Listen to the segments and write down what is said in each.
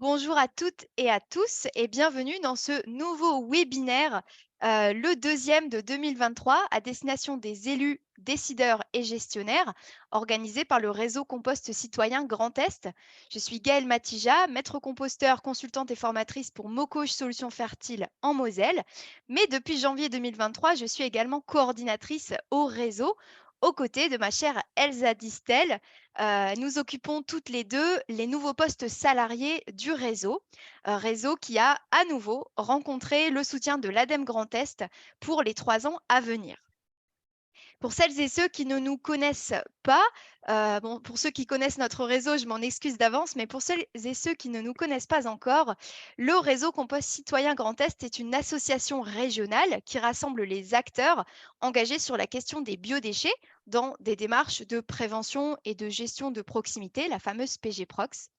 Bonjour à toutes et à tous et bienvenue dans ce nouveau webinaire, le deuxième de 2023 à destination des élus, décideurs et gestionnaires, organisé par le réseau Compost Citoyen Grand Est. Je suis Gaëlle Matija, maître composteur, consultante et formatrice pour Mocoche Solutions Fertiles en Moselle. Mais depuis janvier 2023, je suis également coordinatrice au réseau, aux côtés de ma chère Elsa Distel. Nous occupons toutes les deux les nouveaux postes salariés du réseau, réseau qui a à nouveau rencontré le soutien de l'ADEME Grand Est pour les 3 ans à venir. Pour celles et ceux qui ne nous connaissent pas, bon, pour ceux qui connaissent notre réseau, je m'en excuse d'avance, mais pour celles et ceux qui ne nous connaissent pas encore, le réseau Compost Citoyen Grand Est est une association régionale qui rassemble les acteurs engagés sur la question des biodéchets dans des démarches de prévention et de gestion de proximité, la fameuse PGProx.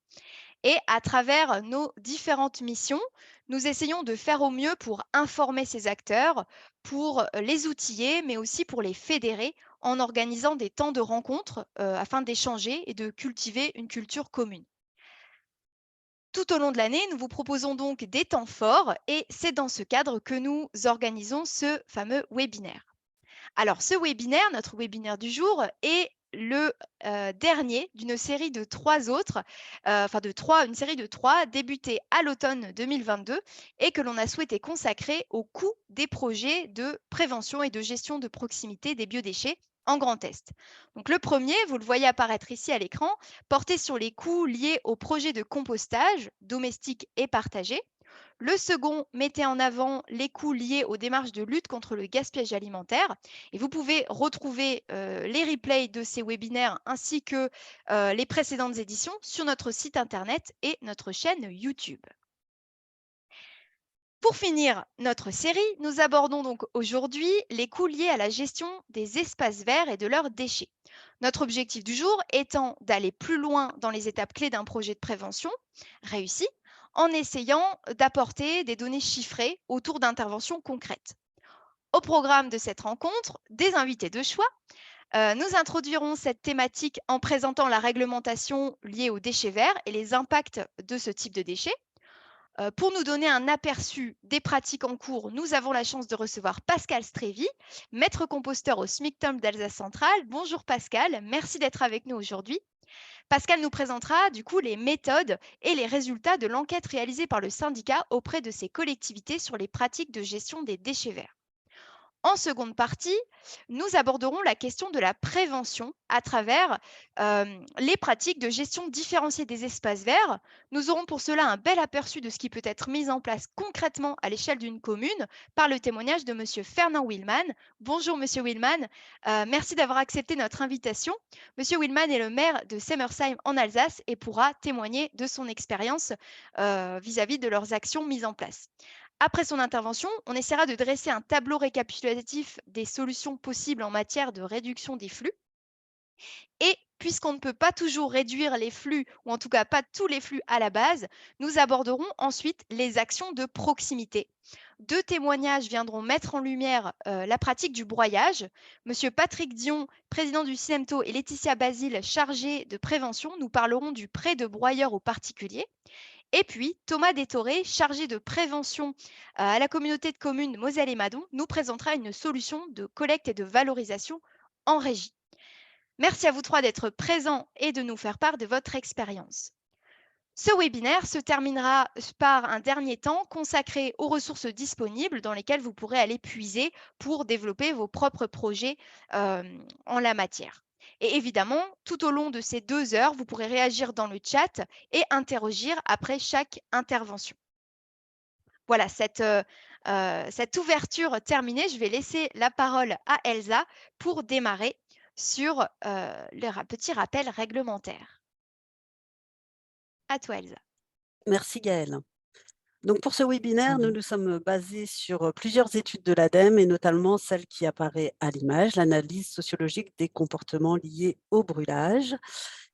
Et à travers nos différentes missions, nous essayons de faire au mieux pour informer ces acteurs, pour les outiller, mais aussi pour les fédérer en organisant des temps de rencontre afin d'échanger et de cultiver une culture commune. Tout au long de l'année, nous vous proposons donc des temps forts et c'est dans ce cadre que nous organisons ce fameux webinaire. Alors, ce webinaire, notre webinaire du jour, est le dernier d'une série de trois autres, une série de trois débutée à l'automne 2022 et que l'on a souhaité consacrer au coût des projets de prévention et de gestion de proximité des biodéchets en Grand Est. Donc, le premier, vous le voyez apparaître ici à l'écran, portait sur les coûts liés aux projets de compostage domestique et partagé. Le second mettait en avant les coûts liés aux démarches de lutte contre le gaspillage alimentaire. Et vous pouvez retrouver les replays de ces webinaires ainsi que les précédentes éditions sur notre site internet et notre chaîne YouTube. Pour finir notre série, nous abordons donc aujourd'hui les coûts liés à la gestion des espaces verts et de leurs déchets. Notre objectif du jour étant d'aller plus loin dans les étapes clés d'un projet de prévention réussi en essayant d'apporter des données chiffrées autour d'interventions concrètes. Au programme de cette rencontre, des invités de choix. Nous introduirons cette thématique en présentant la réglementation liée aux déchets verts et les impacts de ce type de déchets. Pour nous donner un aperçu des pratiques en cours, nous avons la chance de recevoir Pascal Strévy, maître composteur au SMICTOM d'Alsace Centrale. Bonjour Pascal, merci d'être avec nous aujourd'hui. Pascal nous présentera du coup les méthodes et les résultats de l'enquête réalisée par le syndicat auprès de ces collectivités sur les pratiques de gestion des déchets verts. En seconde partie, nous aborderons la question de la prévention à travers les pratiques de gestion différenciée des espaces verts. Nous aurons pour cela un bel aperçu de ce qui peut être mis en place concrètement à l'échelle d'une commune par le témoignage de Monsieur Fernand Willmann. Bonjour Monsieur Willmann, merci d'avoir accepté notre invitation. Monsieur Willmann est le maire de Semmersheim en Alsace et pourra témoigner de son expérience vis-à-vis de leurs actions mises en place. Après son intervention, on essaiera de dresser un tableau récapitulatif des solutions possibles en matière de réduction des flux. Et puisqu'on ne peut pas toujours réduire les flux, ou en tout cas pas tous les flux à la base, nous aborderons ensuite les actions de proximité. Deux témoignages viendront mettre en lumière la pratique du broyage. Monsieur Patrick Dion, président du CIEMTO, et Laetitia Basile, chargée de prévention, nous parleront du prêt de broyeur aux particuliers. Et puis, Thomas Détoré, chargé de prévention à la communauté de communes Moselle et Madon, nous présentera une solution de collecte et de valorisation en régie. Merci à vous trois d'être présents et de nous faire part de votre expérience. Ce webinaire se terminera par un dernier temps consacré aux ressources disponibles dans lesquelles vous pourrez aller puiser pour développer vos propres projets en la matière. Et évidemment, tout au long de ces 2 heures, vous pourrez réagir dans le chat et interroger après chaque intervention. Voilà, cette ouverture terminée, je vais laisser la parole à Elsa pour démarrer sur le petit rappel réglementaire. À toi, Elsa. Merci Gaëlle. Donc pour ce webinaire, nous nous sommes basés sur plusieurs études de l'ADEME et notamment celle qui apparaît à l'image, l'analyse sociologique des comportements liés au brûlage.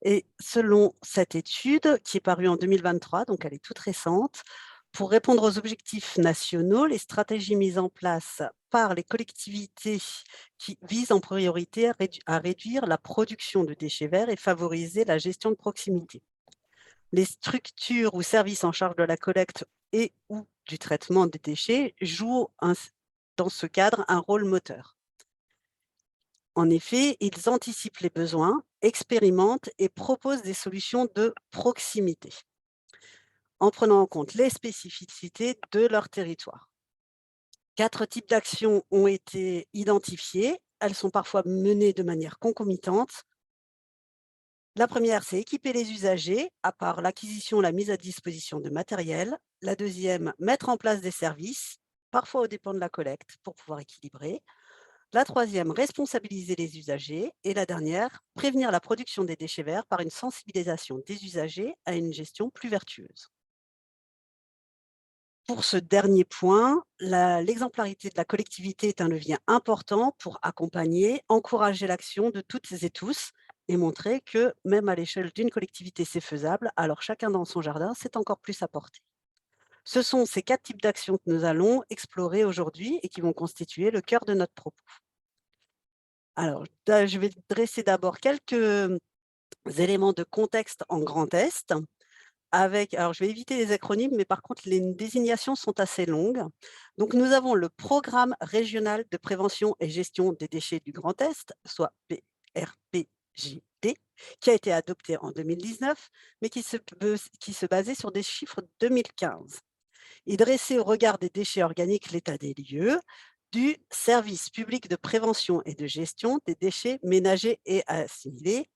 Et selon cette étude, qui est parue en 2023, donc elle est toute récente, pour répondre aux objectifs nationaux, les stratégies mises en place par les collectivités qui visent en priorité à réduire la production de déchets verts et favoriser la gestion de proximité. Les structures ou services en charge de la collecte et ou du traitement des déchets jouent dans ce cadre un rôle moteur. En effet, ils anticipent les besoins, expérimentent et proposent des solutions de proximité, en prenant en compte les spécificités de leur territoire. 4 types d'actions ont été identifiées. Elles sont parfois menées de manière concomitante. La première, c'est équiper les usagers, à part l'acquisition, la mise à disposition de matériel. La deuxième, mettre en place des services, parfois aux dépens de la collecte, pour pouvoir équilibrer. La troisième, responsabiliser les usagers. Et la dernière, prévenir la production des déchets verts par une sensibilisation des usagers à une gestion plus vertueuse. Pour ce dernier point, l'exemplarité de la collectivité est un levier important pour accompagner, encourager l'action de toutes et tous et montrer que même à l'échelle d'une collectivité, c'est faisable. Alors chacun dans son jardin, c'est encore plus à porter. Ce sont ces 4 types d'actions que nous allons explorer aujourd'hui et qui vont constituer le cœur de notre propos. Alors, je vais dresser d'abord quelques éléments de contexte en Grand Est. Alors je vais éviter les acronymes, mais par contre les désignations sont assez longues. Donc nous avons le Programme régional de prévention et gestion des déchets du Grand Est, soit PRPJD, qui a été adopté en 2019, mais qui se basait sur des chiffres 2015. Il dressait au regard des déchets organiques l'état des lieux du service public de prévention et de gestion des déchets ménagers et assimilés,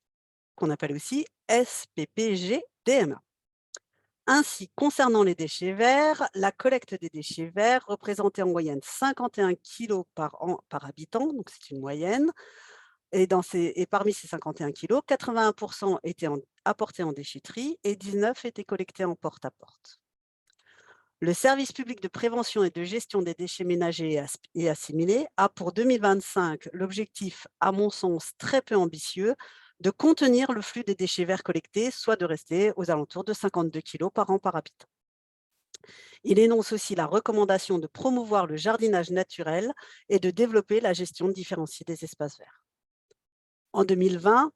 qu'on appelle aussi SPPGDMA. Ainsi, concernant les déchets verts, la collecte des déchets verts représentait en moyenne 51 kilos par an par habitant, donc c'est une moyenne. Et parmi ces 51 kilos, 81% étaient apportés en déchetterie et 19 étaient collectés en porte-à-porte. Le service public de prévention et de gestion des déchets ménagers et assimilés a pour 2025 l'objectif, à mon sens très peu ambitieux, de contenir le flux des déchets verts collectés, soit de rester aux alentours de 52 kilos par an par habitant. Il énonce aussi la recommandation de promouvoir le jardinage naturel et de développer la gestion différenciée des espaces verts. En 2020,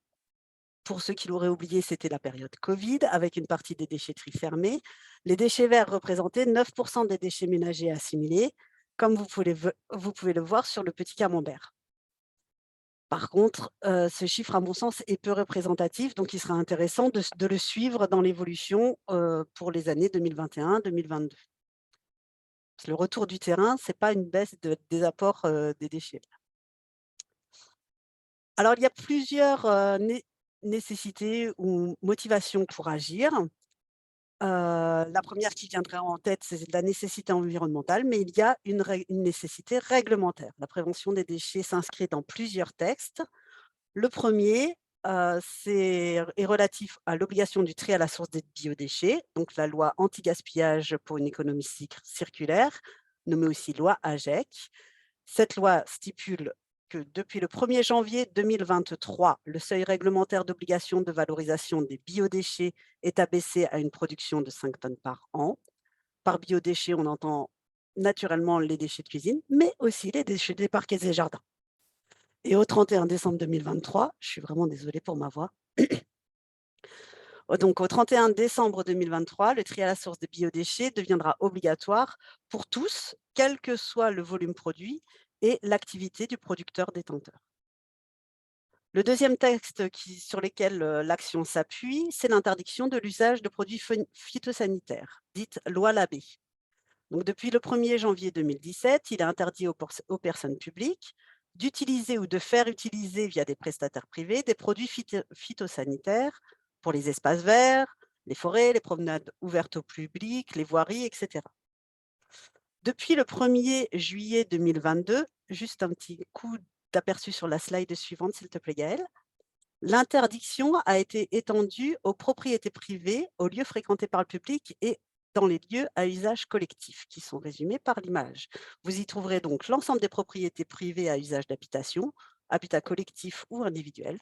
pour ceux qui l'auraient oublié, c'était la période Covid, avec une partie des déchetteries fermées. Les déchets verts représentaient 9% des déchets ménagers assimilés, comme vous pouvez le voir sur le petit camembert. Par contre, ce chiffre, à mon sens, est peu représentatif, donc il sera intéressant de le suivre dans l'évolution pour les années 2021-2022. Le retour du terrain, ce n'est pas une baisse des apports des déchets. Alors, il y a plusieurs nécessités ou motivations pour agir. La première qui viendrait en tête, c'est la nécessité environnementale, mais il y a une nécessité réglementaire. La prévention des déchets s'inscrit dans plusieurs textes. Le premier est relatif à l'obligation du tri à la source des biodéchets, donc la loi anti-gaspillage pour une économie circulaire, nommée aussi loi AGEC. Cette loi stipule que depuis le 1er janvier 2023, le seuil réglementaire d'obligation de valorisation des biodéchets est abaissé à une production de 5 tonnes par an. Par biodéchets, on entend naturellement les déchets de cuisine, mais aussi les déchets des parquets et jardins. Et au 31 décembre 2023, je suis vraiment désolée pour ma voix, donc au 31 décembre 2023, le tri à la source des biodéchets deviendra obligatoire pour tous, quel que soit le volume produit et l'activité du producteur détenteur. Le deuxième texte sur lequel l'action s'appuie, c'est l'interdiction de l'usage de produits phytosanitaires, dite loi Labé. Donc, depuis le 1er janvier 2017, il est interdit aux personnes publiques d'utiliser ou de faire utiliser via des prestataires privés des produits phytosanitaires pour les espaces verts, les forêts, les promenades ouvertes au public, les voiries, etc. Depuis le 1er juillet 2022, juste un petit coup d'aperçu sur la slide suivante, s'il te plaît, Gaëlle. L'interdiction a été étendue aux propriétés privées, aux lieux fréquentés par le public et dans les lieux à usage collectif, qui sont résumés par l'image. Vous y trouverez donc l'ensemble des propriétés privées à usage d'habitation, habitat collectif ou individuel,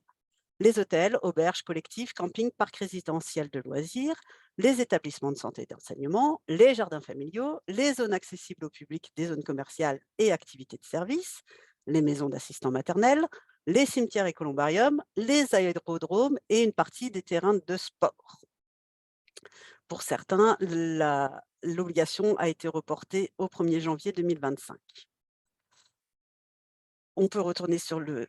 les hôtels, auberges collectives, campings, parcs résidentiels de loisirs, les établissements de santé et d'enseignement, les jardins familiaux, les zones accessibles au public des zones commerciales et activités de service, les maisons d'assistants maternels, les cimetières et columbariums, les aérodromes et une partie des terrains de sport. Pour certains, l'obligation a été reportée au 1er janvier 2025. On peut retourner sur le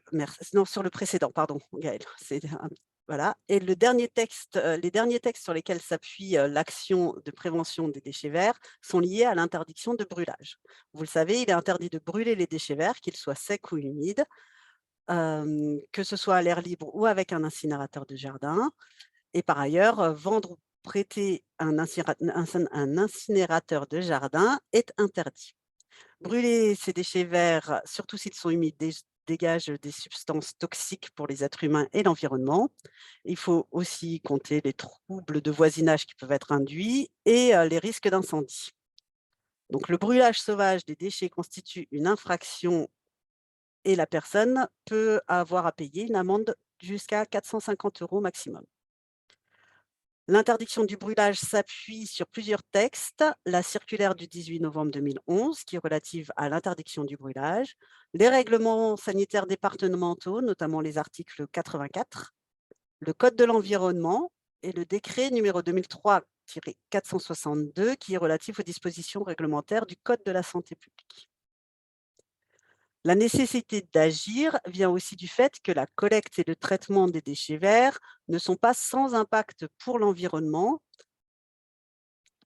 non, sur le précédent, pardon, Gaëlle, c'est un voilà et les derniers textes sur lesquels s'appuie, l'action de prévention des déchets verts sont liés à l'interdiction de brûlage. Vous le savez, il est interdit de brûler les déchets verts, qu'ils soient secs ou humides, que ce soit à l'air libre ou avec un incinérateur de jardin et par ailleurs, vendre ou prêter un incinérateur de jardin est interdit. Brûler ces déchets verts, surtout s'ils sont humides, dégage des substances toxiques pour les êtres humains et l'environnement. Il faut aussi compter les troubles de voisinage qui peuvent être induits et les risques d'incendie. Donc le brûlage sauvage des déchets constitue une infraction et la personne peut avoir à payer une amende jusqu'à 450 € maximum. L'interdiction du brûlage s'appuie sur plusieurs textes, la circulaire du 18 novembre 2011 qui est relative à l'interdiction du brûlage, les règlements sanitaires départementaux, notamment les articles 84, le code de l'environnement et le décret numéro 2003-462 qui est relatif aux dispositions réglementaires du code de la santé publique. La nécessité d'agir vient aussi du fait que la collecte et le traitement des déchets verts ne sont pas sans impact pour l'environnement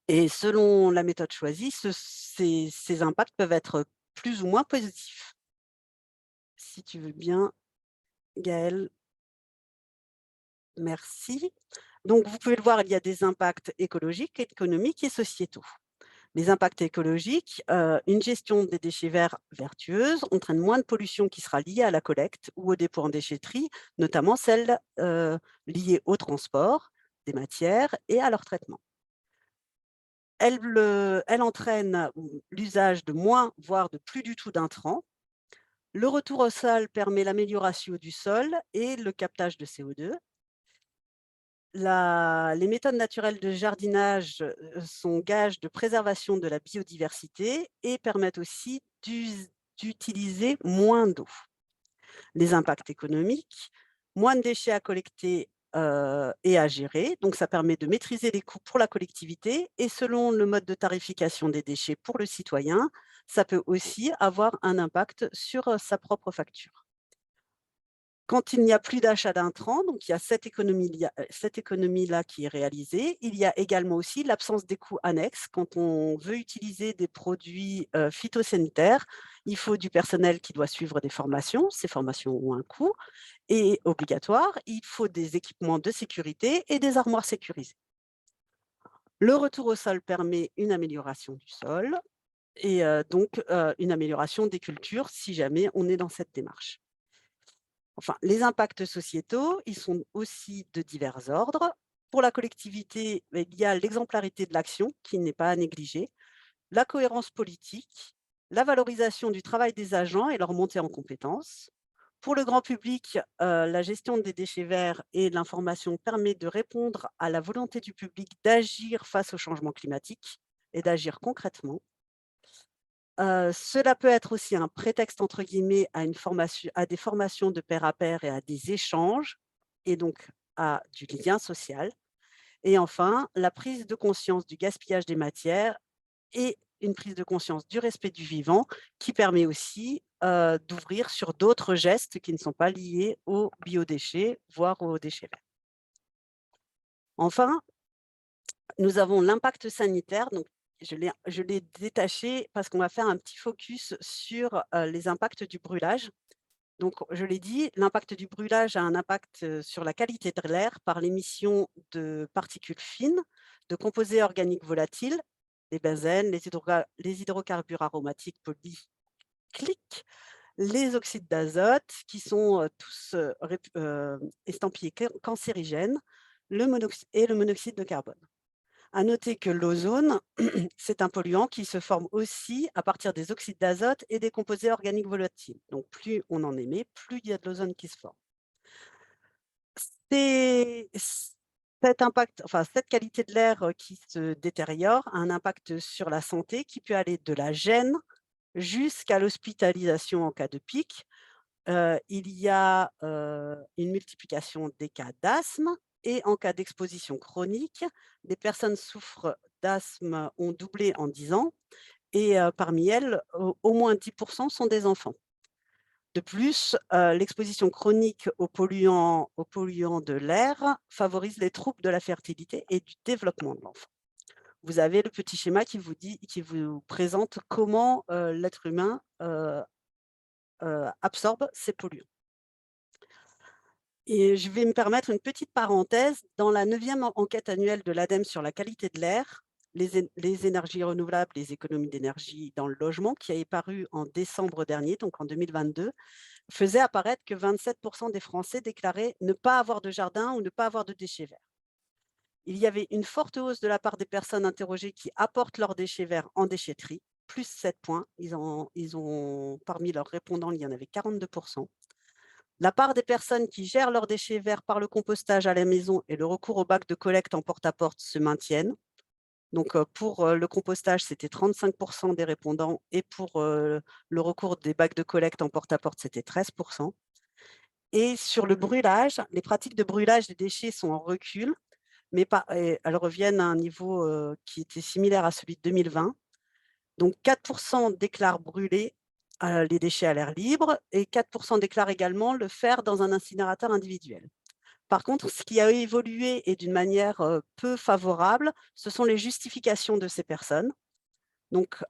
et selon la méthode choisie, ces impacts peuvent être plus ou moins positifs. Si tu veux bien, Gaëlle, merci. Donc vous pouvez le voir, il y a des impacts écologiques, économiques et sociétaux. Les impacts écologiques, une gestion des déchets verts vertueuse entraîne moins de pollution qui sera liée à la collecte ou au dépôt en déchetterie, notamment celle, liée au transport des matières et à leur traitement. Elle entraîne l'usage de moins, voire de plus du tout d'intrants. Le retour au sol permet l'amélioration du sol et le captage de CO2. Les méthodes naturelles de jardinage, sont gages de préservation de la biodiversité et permettent aussi d'utiliser moins d'eau. Les impacts économiques, moins de déchets à collecter, et à gérer, donc ça permet de maîtriser les coûts pour la collectivité et selon le mode de tarification des déchets pour le citoyen, ça peut aussi avoir un impact sur, sa propre facture. Quand il n'y a plus d'achat d'intrants, donc il y a cette économie-là qui est réalisée. Il y a également aussi l'absence des coûts annexes. Quand on veut utiliser des produits, phytosanitaires, il faut du personnel qui doit suivre des formations. Ces formations ont un coût et obligatoire. Il faut des équipements de sécurité et des armoires sécurisées. Le retour au sol permet une amélioration du sol et donc une amélioration des cultures si jamais on est dans cette démarche. Enfin, les impacts sociétaux, ils sont aussi de divers ordres. Pour la collectivité, il y a l'exemplarité de l'action qui n'est pas à négliger, la cohérence politique, la valorisation du travail des agents et leur montée en compétences. Pour le grand public, la gestion des déchets verts et l'information permet de répondre à la volonté du public d'agir face au changement climatique et d'agir concrètement. Cela peut être aussi un «prétexte» entre guillemets à des formations de pair à pair et à des échanges et donc à du lien social et enfin, la prise de conscience du gaspillage des matières et une prise de conscience du respect du vivant qui permet aussi, d'ouvrir sur d'autres gestes qui ne sont pas liés aux biodéchets, voire aux déchets verts. Enfin, nous avons l'impact sanitaire, donc je l'ai détaché parce qu'on va faire un petit focus sur, les impacts du brûlage. Donc je l'ai dit, l'impact du brûlage a un impact, sur la qualité de l'air par l'émission de particules fines, de composés organiques volatiles, les benzènes, les hydrocarbures aromatiques polycliques, les oxydes d'azote qui sont, tous, estampillés cancérigènes, le monoxyde de carbone. À noter que l'ozone, c'est un polluant qui se forme aussi à partir des oxydes d'azote et des composés organiques volatiles. Donc plus on en émet, plus il y a de l'ozone qui se forme. C'est cet impact, enfin cette qualité de l'air, qui se détériore a un impact sur la santé qui peut aller de la gêne jusqu'à l'hospitalisation en cas de pic. Il y a, une multiplication des cas d'asthme, et en cas d'exposition chronique, les personnes souffrent d'asthme ont doublé en 10 ans et parmi elles, au moins 10% sont des enfants. De plus, l'exposition chronique aux polluants de l'air favorise les troubles de la fertilité et du développement de l'enfant. Vous avez le petit schéma qui vous présente comment, l'être humain, absorbe ces polluants. Et je vais me permettre une petite parenthèse. Dans la 9e enquête annuelle de l'ADEME sur la qualité de l'air, les énergies renouvelables, les économies d'énergie dans le logement, qui est paru en décembre dernier, donc en 2022, faisait apparaître que 27% des Français déclaraient ne pas avoir de jardin ou ne pas avoir de déchets verts. Il y avait une forte hausse de la part des personnes interrogées qui apportent leurs déchets verts en déchetterie, plus 7 points. Parmi leurs répondants, il y en avait 42%. La part des personnes qui gèrent leurs déchets verts par le compostage à la maison et le recours au bac de collecte en porte-à-porte se maintiennent. Donc, pour le compostage, c'était 35% des répondants et pour le recours des bacs de collecte en porte-à-porte, c'était 13%. Et sur le brûlage, les pratiques de brûlage des déchets sont en recul, mais elles reviennent à un niveau qui était similaire à celui de 2020. Donc 4% déclarent brûler les déchets à l'air libre et 4% déclarent également le faire dans un incinérateur individuel. Par contre, ce qui a évolué et d'une manière peu favorable, ce sont les justifications de ces personnes. Donc,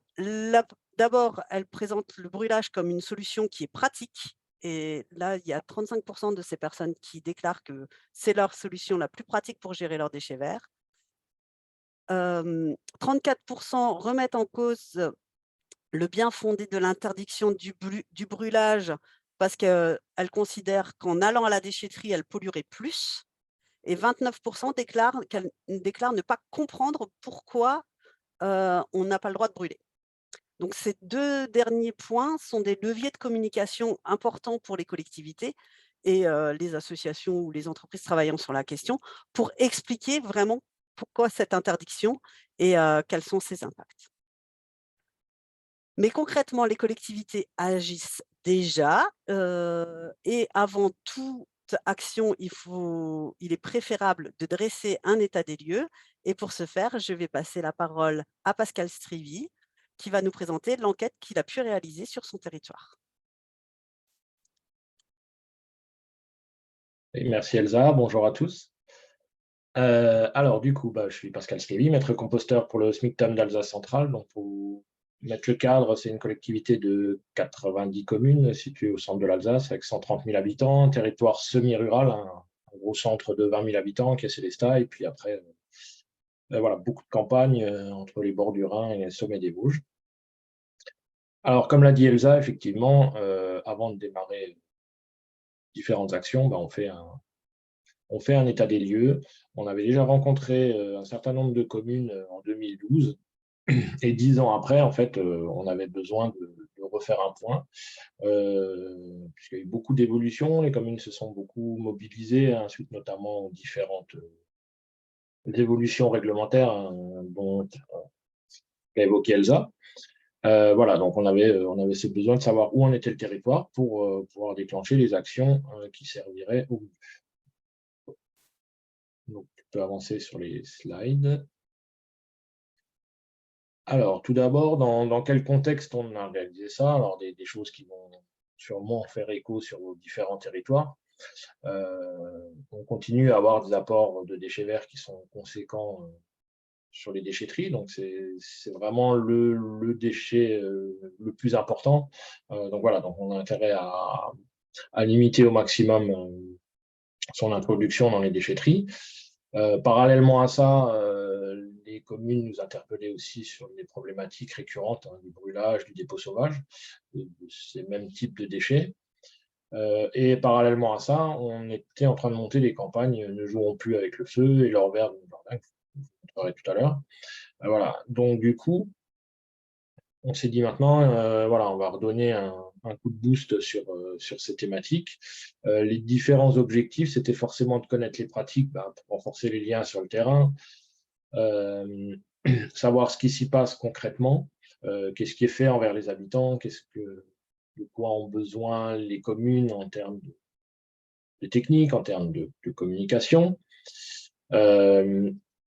d'abord, elles présentent le brûlage comme une solution qui est pratique. Et là, il y a 35% de ces personnes qui déclarent que c'est leur solution la plus pratique pour gérer leurs déchets verts. 34% remettent en cause le bien fondé de l'interdiction du brûlage parce qu'elles considèrent qu'en allant à la déchetterie, elles pollueraient plus. Et 29% déclarent ne pas comprendre pourquoi on n'a pas le droit de brûler. Donc ces 2 derniers points sont des leviers de communication importants pour les collectivités et les associations ou les entreprises travaillant sur la question pour expliquer vraiment pourquoi cette interdiction et quels sont ses impacts. Mais concrètement, les collectivités agissent déjà et avant toute action, il est préférable de dresser un état des lieux et pour ce faire, je vais passer la parole à Pascal Strivy qui va nous présenter l'enquête qu'il a pu réaliser sur son territoire. Et merci Elsa, bonjour à tous. Alors du coup, je suis Pascal Strivy, maître composteur pour le SMICTOM d'Alsace centrale. Donc pour mettre le cadre, c'est une collectivité de 90 communes située au centre de l'Alsace avec 130 000 habitants, un territoire semi-rural, un gros centre de 20 000 habitants qui est Célestat, et puis après, voilà, beaucoup de campagnes entre les bords du Rhin et les sommets des Vosges. Alors comme l'a dit Elsa, effectivement, avant de démarrer différentes actions, on fait un état des lieux. On avait déjà rencontré un certain nombre de communes en 2012 et 10 ans après, en fait, on avait besoin de refaire un point puisqu'il y a eu beaucoup d'évolutions. Les communes se sont beaucoup mobilisées, hein, suite notamment aux différentes évolutions réglementaires dont qu'a évoqué Elsa. Voilà, donc on avait ce besoin de savoir où en était le territoire pour pouvoir déclencher les actions qui serviraient au mieux. Donc, tu peux avancer sur les slides. Alors, tout d'abord, dans quel contexte on a réalisé ça? Alors, des choses qui vont sûrement faire écho sur vos différents territoires. On continue à avoir des apports de déchets verts qui sont conséquents sur les déchetteries. Donc, c'est vraiment le déchet le plus important. Donc, voilà, donc on a intérêt à limiter au maximum son introduction dans les déchetteries. Parallèlement à ça, les communes nous interpellaient aussi sur les problématiques récurrentes du brûlage, du dépôt sauvage, de ces mêmes types de déchets. Et parallèlement à ça, on était en train de monter des campagnes Ne jouerons plus avec le feu et l'or vert de nos jardins, que je vous montrerai tout à l'heure. Voilà. Donc du coup, on s'est dit maintenant, voilà, on va redonner un coup de boost sur ces thématiques. Les différents objectifs, c'était forcément de connaître les pratiques pour renforcer les liens sur le terrain, savoir ce qui s'y passe concrètement, qu'est-ce qui est fait envers les habitants, de quoi ont besoin les communes en termes de technique, en termes de communication.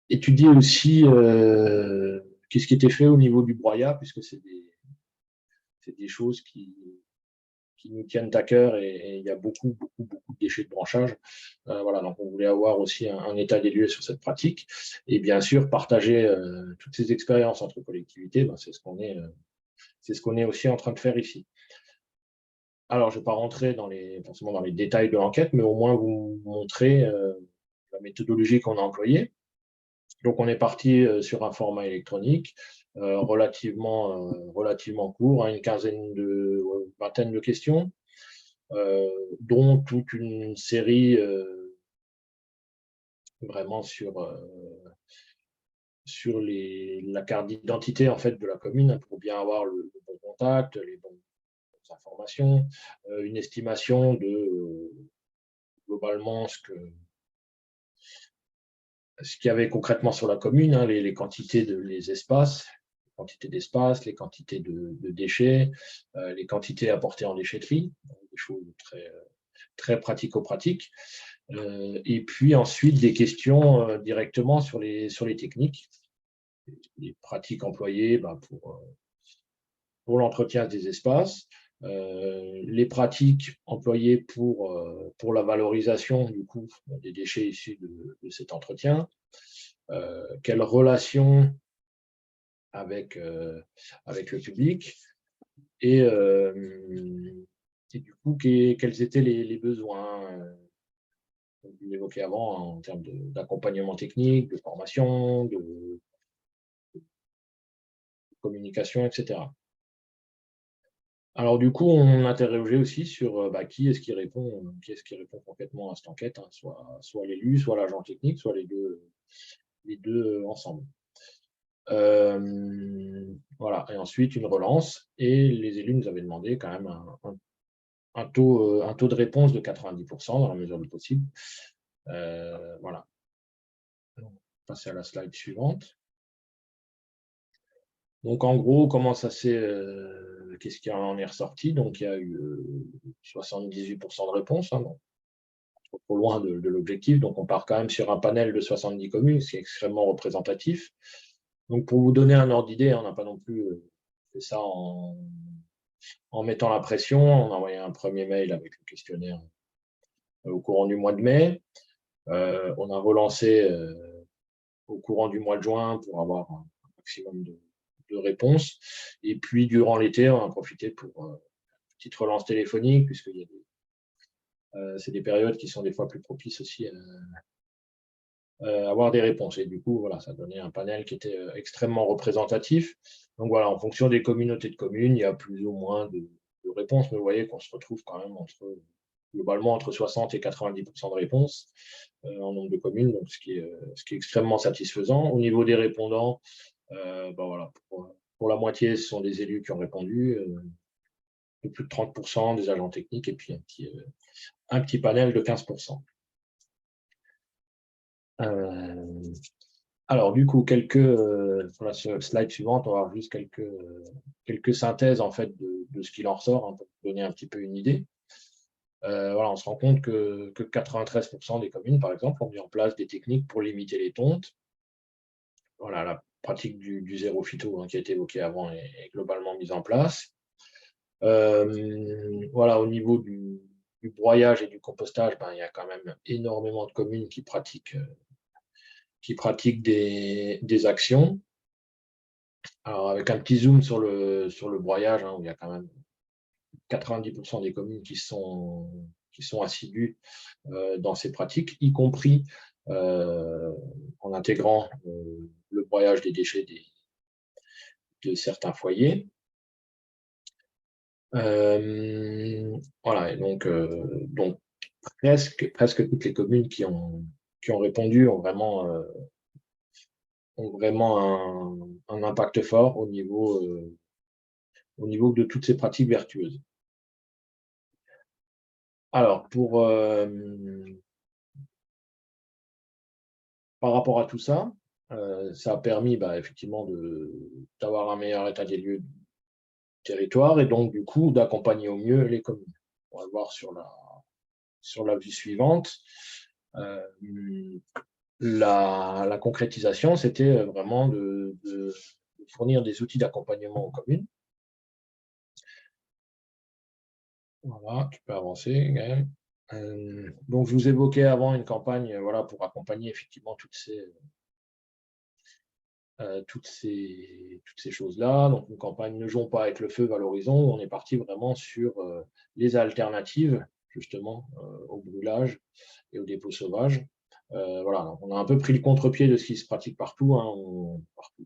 Étudier aussi qu'est-ce qui était fait au niveau du broyat, puisque c'est des choses qui nous tiennent à cœur et il y a beaucoup de déchets de branchage. Voilà, donc on voulait avoir aussi un état des lieux sur cette pratique et bien sûr partager toutes ces expériences entre collectivités. Ben, c'est ce qu'on est aussi en train de faire ici. Alors, je ne vais pas rentrer forcément dans les détails de l'enquête, mais au moins vous montrer la méthodologie qu'on a employée. Donc, on est parti sur un format électronique relativement court, hein, vingtaine de questions, dont toute une série vraiment sur la carte d'identité en fait de la commune, hein, pour bien avoir le bon contact, les bonnes informations, une estimation de globalement ce qu'il y avait concrètement sur la commune, hein, les quantités les espaces, les quantités d'espace, les quantités de déchets, les quantités apportées en déchetterie, des choses très pratico-pratiques. Et puis ensuite des questions directement sur les techniques, les pratiques employées pour l'entretien des espaces, les pratiques employées pour la valorisation du coup des déchets issus de cet entretien, quelle relation avec le public et du coup quels étaient les besoins comme vous l'évoquiez avant en termes d'accompagnement technique, de formation, de communication, etc. Alors du coup, on interrogeait aussi sur qui est-ce qui répond complètement à cette enquête, hein, soit l'élu, soit l'agent technique, soit les deux ensemble. Voilà, et ensuite une relance, et les élus nous avaient demandé quand même un taux de réponse de 90% dans la mesure du possible. Voilà. On va passer à la slide suivante. Donc en gros, qu'est-ce qui en est ressorti? Donc il y a eu 78% de réponses, hein, donc trop loin de l'objectif. Donc on part quand même sur un panel de 70 communes, ce qui est extrêmement représentatif. Donc pour vous donner un ordre d'idée, on n'a pas non plus fait ça en mettant la pression. On a envoyé un premier mail avec le questionnaire au courant du mois de mai. On a relancé au courant du mois de juin pour avoir un maximum de réponses. Et puis, durant l'été, on a profité pour une petite relance téléphonique, puisque c'est des périodes qui sont des fois plus propices aussi à avoir des réponses. Et du coup, voilà, ça donnait un panel qui était extrêmement représentatif. Donc voilà, en fonction des communautés de communes, il y a plus ou moins de réponses, mais vous voyez qu'on se retrouve quand même globalement entre 60 et 90% de réponses en nombre de communes, donc ce qui est extrêmement satisfaisant. Au niveau des répondants, voilà, pour la moitié, ce sont des élus qui ont répondu, de plus de 30%, des agents techniques, et puis un petit panel de 15%. Alors, du coup, sur la slide suivante, on va voir juste quelques synthèses en fait de ce qu'il en ressort, hein, pour donner un petit peu une idée. Voilà, on se rend compte que 93% des communes, par exemple, ont mis en place des techniques pour limiter les tontes. Voilà, la pratique du zéro phyto, hein, qui a été évoquée avant, est globalement mise en place. Voilà, au niveau du broyage et du compostage, il y a quand même énormément de communes qui pratiquent des actions. Alors, avec un petit zoom sur le broyage, hein, où il y a quand même 90% des communes qui sont assidues dans ces pratiques, y compris en intégrant le broyage des déchets de certains foyers. Voilà, et donc presque toutes les communes qui ont répondu ont vraiment un impact fort au niveau de toutes ces pratiques vertueuses. Alors, par rapport à tout ça, ça a permis effectivement d'avoir un meilleur état des lieux du territoire et donc du coup d'accompagner au mieux les communes. On va le voir sur la vue suivante. la concrétisation, c'était vraiment de fournir des outils d'accompagnement aux communes. Voilà, tu peux avancer, Gaël. Donc, je vous évoquais avant une campagne voilà, pour accompagner effectivement toutes ces choses-là. Donc, une campagne Ne jouons pas avec le feu, valorisons. On est parti vraiment sur les alternatives, justement, au brûlage et au dépôt sauvage. Voilà, on a un peu pris le contre-pied de ce qui se pratique partout, hein, partout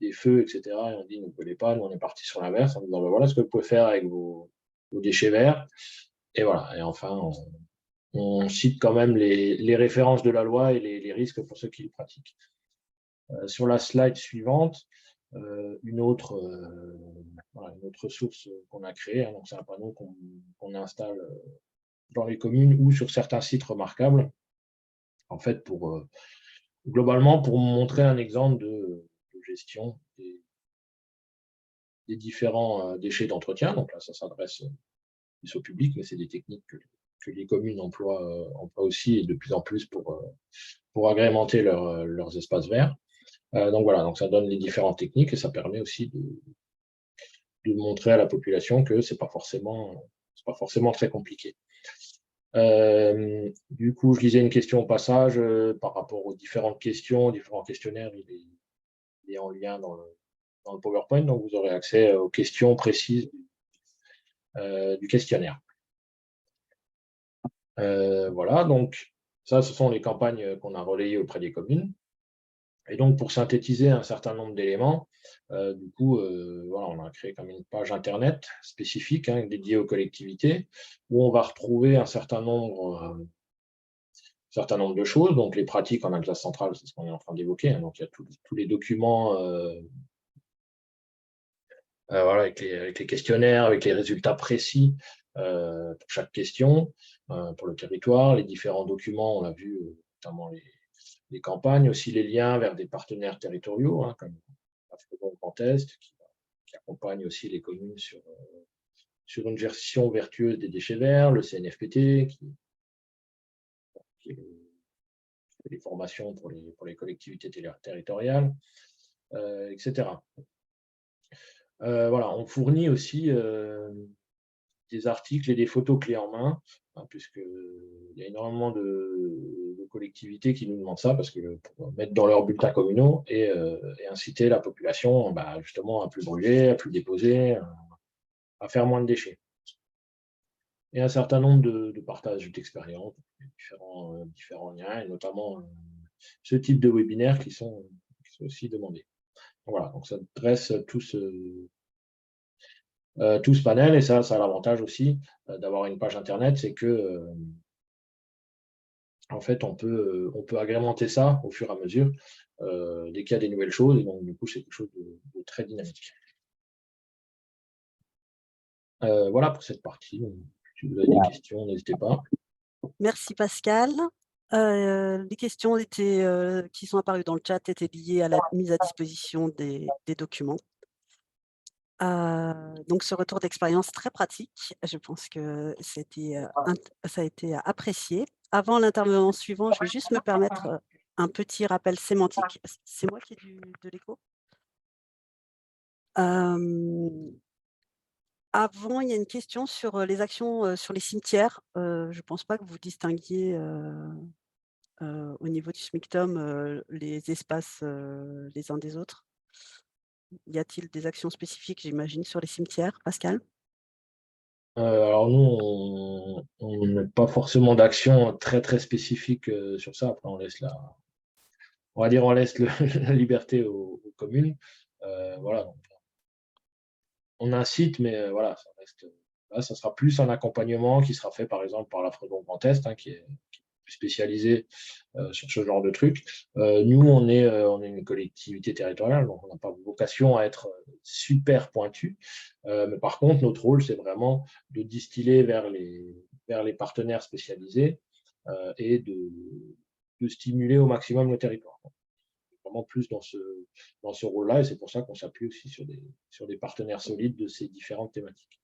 des feux, etc. Et on dit ne brûlez pas. Nous, on est parti sur l'inverse en disant ben, voilà ce que vous pouvez faire avec vos déchets verts. Et voilà. Et enfin, on cite quand même les références de la loi et les risques pour ceux qui le pratiquent. Sur la slide suivante, une autre source qu'on a créée, hein, donc c'est un panneau qu'on installe dans les communes ou sur certains sites remarquables, en fait, globalement pour montrer un exemple de gestion des différents déchets d'entretien. Donc là, ça s'adresse plus au public, mais c'est des techniques que les communes emploient aussi et de plus en plus pour agrémenter leurs espaces verts. Donc voilà, donc ça donne les différentes techniques et ça permet aussi de montrer à la population que c'est pas forcément très compliqué. Du coup, je lisais une question au passage par rapport aux différentes questions, différents questionnaires, il est en lien dans le PowerPoint, donc vous aurez accès aux questions précises du questionnaire. Voilà, donc ça, ce sont les campagnes qu'on a relayées auprès des communes. Et donc, pour synthétiser un certain nombre d'éléments, du coup, voilà, on a créé comme une page Internet spécifique dédiée aux collectivités, où on va retrouver un certain nombre de choses. Donc, les pratiques en Alsace centrale, c'est ce qu'on est en train d'évoquer. Donc, il y a tous les documents voilà, avec les questionnaires, avec les résultats précis pour chaque question, pour le territoire, les différents documents, on l'a vu, notamment les campagnes, aussi les liens vers des partenaires territoriaux, comme la Grand Est, qui accompagne aussi les communes sur une gestion vertueuse des déchets verts, le CNFPT, qui fait les formations pour les collectivités territoriales, etc. Voilà, on fournit aussi des articles et des photos clés en main, puisqu'il y a énormément de collectivités qui nous demandent ça, parce que pour mettre dans leurs bulletins communaux et inciter la population justement à plus brûler, à plus déposer, à faire moins de déchets. Et un certain nombre de partages d'expériences, différents liens, et notamment ce type de webinaires qui sont aussi demandés. Voilà, donc ça dresse tout ce panel, et ça a l'avantage aussi d'avoir une page internet, c'est que en fait on peut agrémenter ça au fur et à mesure dès qu'il y a des nouvelles choses, et donc du coup c'est quelque chose de très dynamique. Voilà pour cette partie. Si vous avez des questions, n'hésitez pas. Merci Pascal. Les questions qui sont apparues dans le chat étaient liées à la mise à disposition des documents. Donc ce retour d'expérience très pratique, je pense que ça a été apprécié. Avant l'intervenant suivant, je vais juste me permettre un petit rappel sémantique. C'est moi qui ai de l'écho. Avant, il y a une question sur les actions sur les cimetières. Je ne pense pas que vous distinguiez au niveau du SMICTOM les espaces les uns des autres. Y a-t-il des actions spécifiques, j'imagine, sur les cimetières, Pascal? Alors nous, on n'a pas forcément d'action très très spécifique sur ça. Après, on laisse la liberté aux communes. Voilà, donc, on incite, mais voilà, ça reste. Là, ça sera plus un accompagnement qui sera fait par exemple par la Fredon Grand Est, qui est spécialisée sur ce genre de trucs. Nous, on est une collectivité territoriale, donc on n'a pas vocation à être super pointu. Mais par contre, notre rôle, c'est vraiment de distiller vers les partenaires spécialisés et de stimuler au maximum le territoire. Vraiment plus dans ce rôle-là, et c'est pour ça qu'on s'appuie aussi sur des partenaires solides de ces différentes thématiques.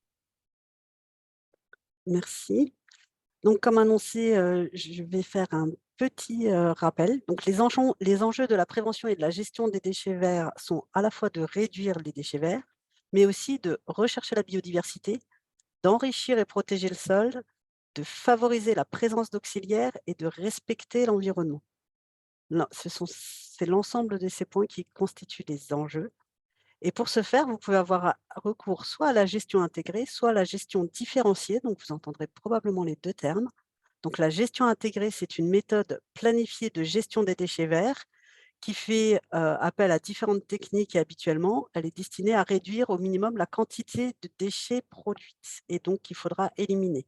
Merci. Donc, comme annoncé, je vais faire un petit rappel. Donc, les enjeux de la prévention et de la gestion des déchets verts sont à la fois de réduire les déchets verts, mais aussi de rechercher la biodiversité, d'enrichir et protéger le sol, de favoriser la présence d'auxiliaires et de respecter l'environnement. C'est l'ensemble de ces points qui constituent les enjeux. Et pour ce faire, vous pouvez avoir recours soit à la gestion intégrée, soit à la gestion différenciée. Donc, vous entendrez probablement les deux termes. Donc, la gestion intégrée, c'est une méthode planifiée de gestion des déchets verts qui fait appel à différentes techniques et habituellement, elle est destinée à réduire au minimum la quantité de déchets produites et donc qu'il faudra éliminer.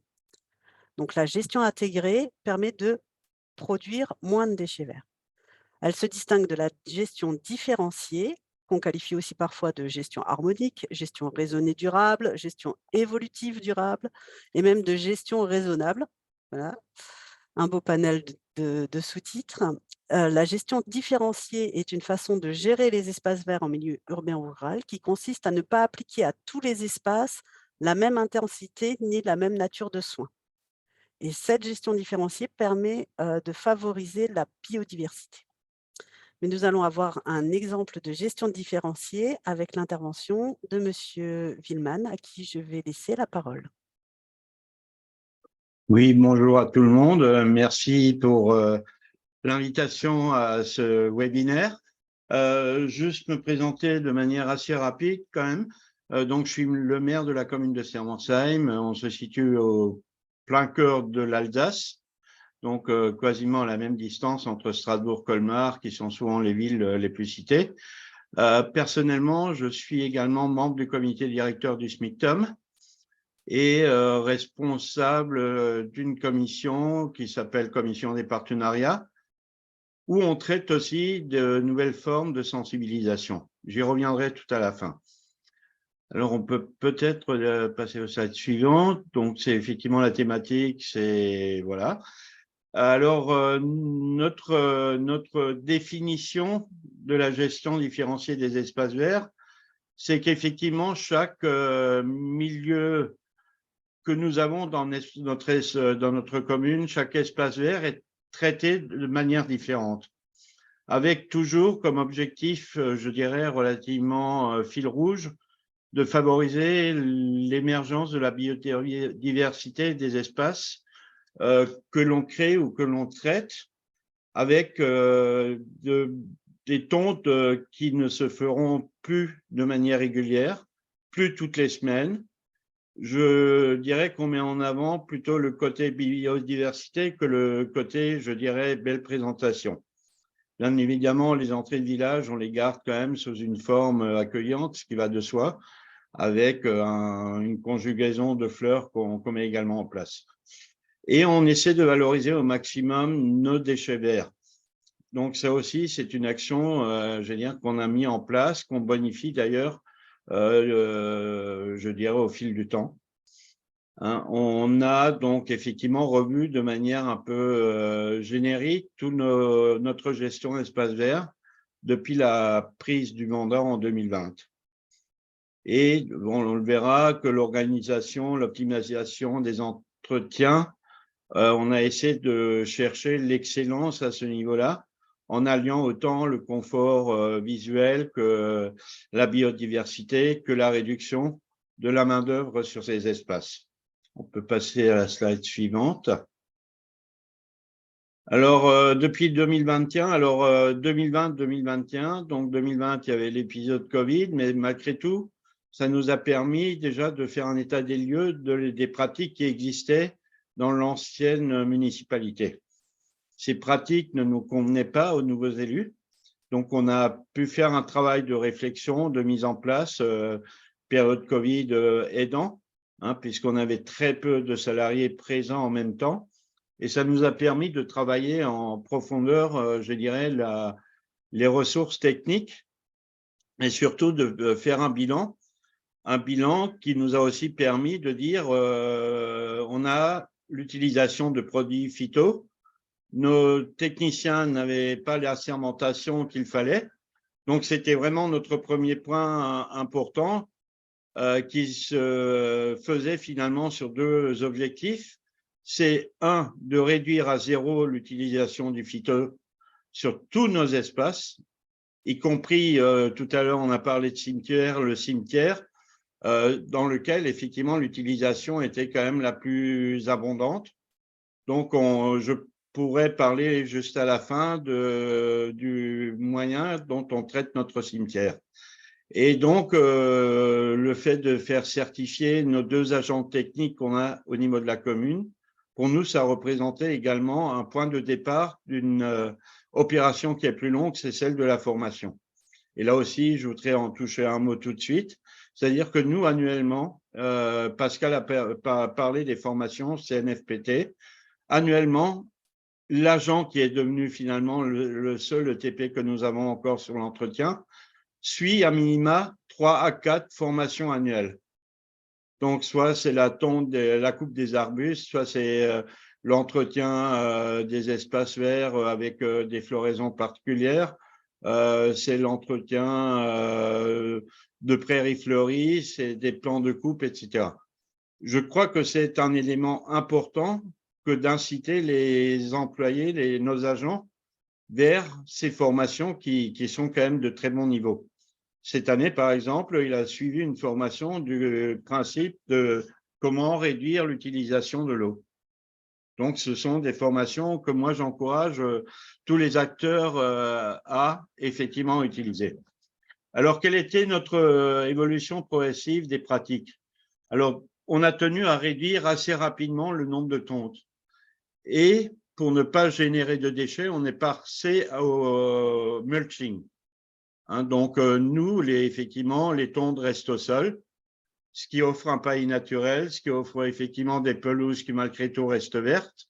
Donc, la gestion intégrée permet de produire moins de déchets verts. Elle se distingue de la gestion différenciée, qu'on qualifie aussi parfois de gestion harmonique, gestion raisonnée durable, gestion évolutive durable et même de gestion raisonnable. Voilà, un beau panel de sous-titres. La gestion différenciée est une façon de gérer les espaces verts en milieu urbain ou rural qui consiste à ne pas appliquer à tous les espaces la même intensité ni la même nature de soins. Et cette gestion différenciée permet de favoriser la biodiversité. Mais nous allons avoir un exemple de gestion différenciée avec l'intervention de Monsieur Villeman, à qui je vais laisser la parole. Oui, bonjour à tout le monde. Merci pour l'invitation à ce webinaire. Juste me présenter de manière assez rapide quand même. Donc, je suis le maire de la commune de Sermensheim. On se situe au plein cœur de l'Alsace, donc quasiment à la même distance entre Strasbourg-Colmar, qui sont souvent les villes les plus citées. Personnellement, je suis également membre du comité directeur du SMICTOM et responsable d'une commission qui s'appelle Commission des partenariats, où on traite aussi de nouvelles formes de sensibilisation. J'y reviendrai tout à la fin. Alors, on peut peut-être passer au slide suivant. Donc, c'est effectivement la thématique, c'est voilà. Alors, notre définition de la gestion différenciée des espaces verts, c'est qu'effectivement, chaque milieu que nous avons dans notre commune, chaque espace vert est traité de manière différente, avec toujours comme objectif, je dirais, relativement fil rouge, de favoriser l'émergence de la biodiversité des espaces que l'on crée ou que l'on traite, avec des tontes qui ne se feront plus de manière régulière, plus toutes les semaines. Je dirais qu'on met en avant plutôt le côté biodiversité que le côté, je dirais, belle présentation. Bien évidemment, les entrées de village, on les garde quand même sous une forme accueillante, ce qui va de soi, avec une conjugaison de fleurs qu'on met également en place. Et on essaie de valoriser au maximum nos déchets verts. Donc ça aussi, c'est une action, je veux dire, qu'on a mis en place, qu'on bonifie d'ailleurs, je dirais, au fil du temps. Hein, on a donc effectivement revu de manière un peu générique toute notre gestion d'espace vert depuis la prise du mandat en 2020. Et bon, on le verra que l'organisation, l'optimisation des entretiens, on a essayé de chercher l'excellence à ce niveau-là, en alliant autant le confort visuel que la biodiversité, que la réduction de la main-d'œuvre sur ces espaces. On peut passer à la slide suivante. Alors, depuis 2021, alors 2020-2021, donc 2020, il y avait l'épisode Covid, mais malgré tout, ça nous a permis déjà de faire un état des lieux des pratiques qui existaient dans l'ancienne municipalité. Ces pratiques ne nous convenaient pas aux nouveaux élus, donc on a pu faire un travail de réflexion, de mise en place, période Covid aidant, hein, puisqu'on avait très peu de salariés présents en même temps, et ça nous a permis de travailler en profondeur, je dirais, les ressources techniques, et surtout de faire un bilan qui nous a aussi permis de dire on a l'utilisation de produits phyto. Nos techniciens n'avaient pas l'assermentation qu'il fallait. Donc, c'était vraiment notre premier point important qui se faisait finalement sur deux objectifs. c'est de réduire à zéro l'utilisation du phyto sur tous nos espaces, y compris, tout à l'heure, on a parlé de cimetière, le cimetière, dans lequel, effectivement, l'utilisation était quand même la plus abondante. Donc, je pourrais parler juste à la fin du moyen dont on traite notre cimetière. Et donc, le fait de faire certifier nos 2 agents techniques qu'on a au niveau de la commune, pour nous, ça représentait également un point de départ d'une opération qui est plus longue, c'est celle de la formation. Et là aussi, je voudrais en toucher un mot tout de suite. C'est-à-dire que nous, annuellement, Pascal a parlé des formations CNFPT. Annuellement, l'agent qui est devenu finalement le seul ETP que nous avons encore sur l'entretien suit à minima 3 à 4 formations annuelles. Donc, soit c'est la coupe des arbustes, soit c'est l'entretien des espaces verts avec des floraisons particulières, c'est l'entretien de prairies fleuries, c'est des plans de coupe, etc. Je crois que c'est un élément important que d'inciter les employés, nos agents, vers ces formations qui sont quand même de très bon niveau. Cette année, par exemple, il a suivi une formation du principe de comment réduire l'utilisation de l'eau. Donc, ce sont des formations que moi, j'encourage tous les acteurs à effectivement utiliser. Alors, quelle était notre évolution progressive des pratiques? Alors, on a tenu à réduire assez rapidement le nombre de tontes. Et pour ne pas générer de déchets, on est passé au mulching. Donc, nous, effectivement, les tondes restent au sol, ce qui offre un paillis naturel, ce qui offre effectivement des pelouses qui, malgré tout, restent vertes.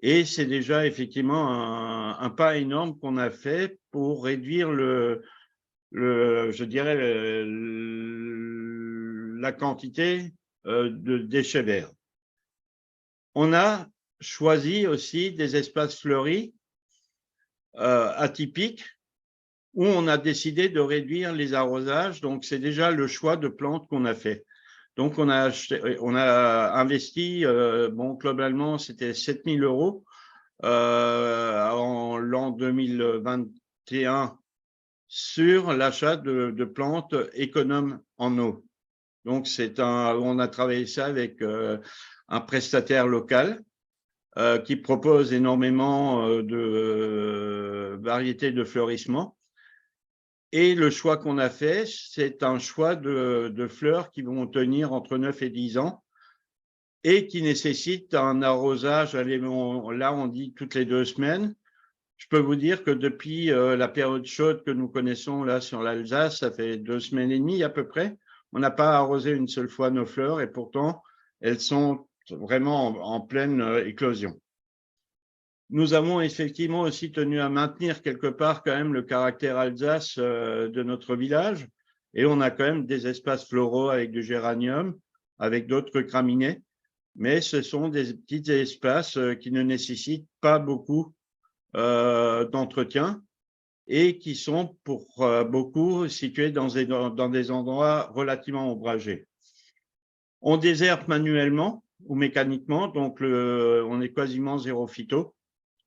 Et c'est déjà effectivement un pas énorme qu'on a fait pour réduire je dirais, la quantité de déchets verts. On a choisi aussi des espaces fleuris atypiques où on a décidé de réduire les arrosages. Donc, c'est déjà le choix de plantes qu'on a fait. Donc, on a investi, globalement, c'était 7 000 € en l'an 2021 sur l'achat de plantes économes en eau. Donc, on a travaillé ça avec un prestataire local qui propose énormément de variétés de fleurissement. Et le choix qu'on a fait, c'est un choix de fleurs qui vont tenir entre 9 et 10 ans et qui nécessitent un arrosage, là on dit toutes les 2 semaines. Je peux vous dire que depuis la période chaude que nous connaissons là sur l'Alsace, ça fait 2 semaines et demie à peu près, on n'a pas arrosé une seule fois nos fleurs et pourtant elles sont vraiment en pleine éclosion. Nous avons effectivement aussi tenu à maintenir quelque part quand même le caractère Alsace de notre village et on a quand même des espaces floraux avec du géranium, avec d'autres graminées, mais ce sont des petits espaces qui ne nécessitent pas beaucoup d'entretien et qui sont pour beaucoup situés dans des endroits relativement ombragés. On désherbe manuellement ou mécaniquement, donc on est quasiment zéro phyto.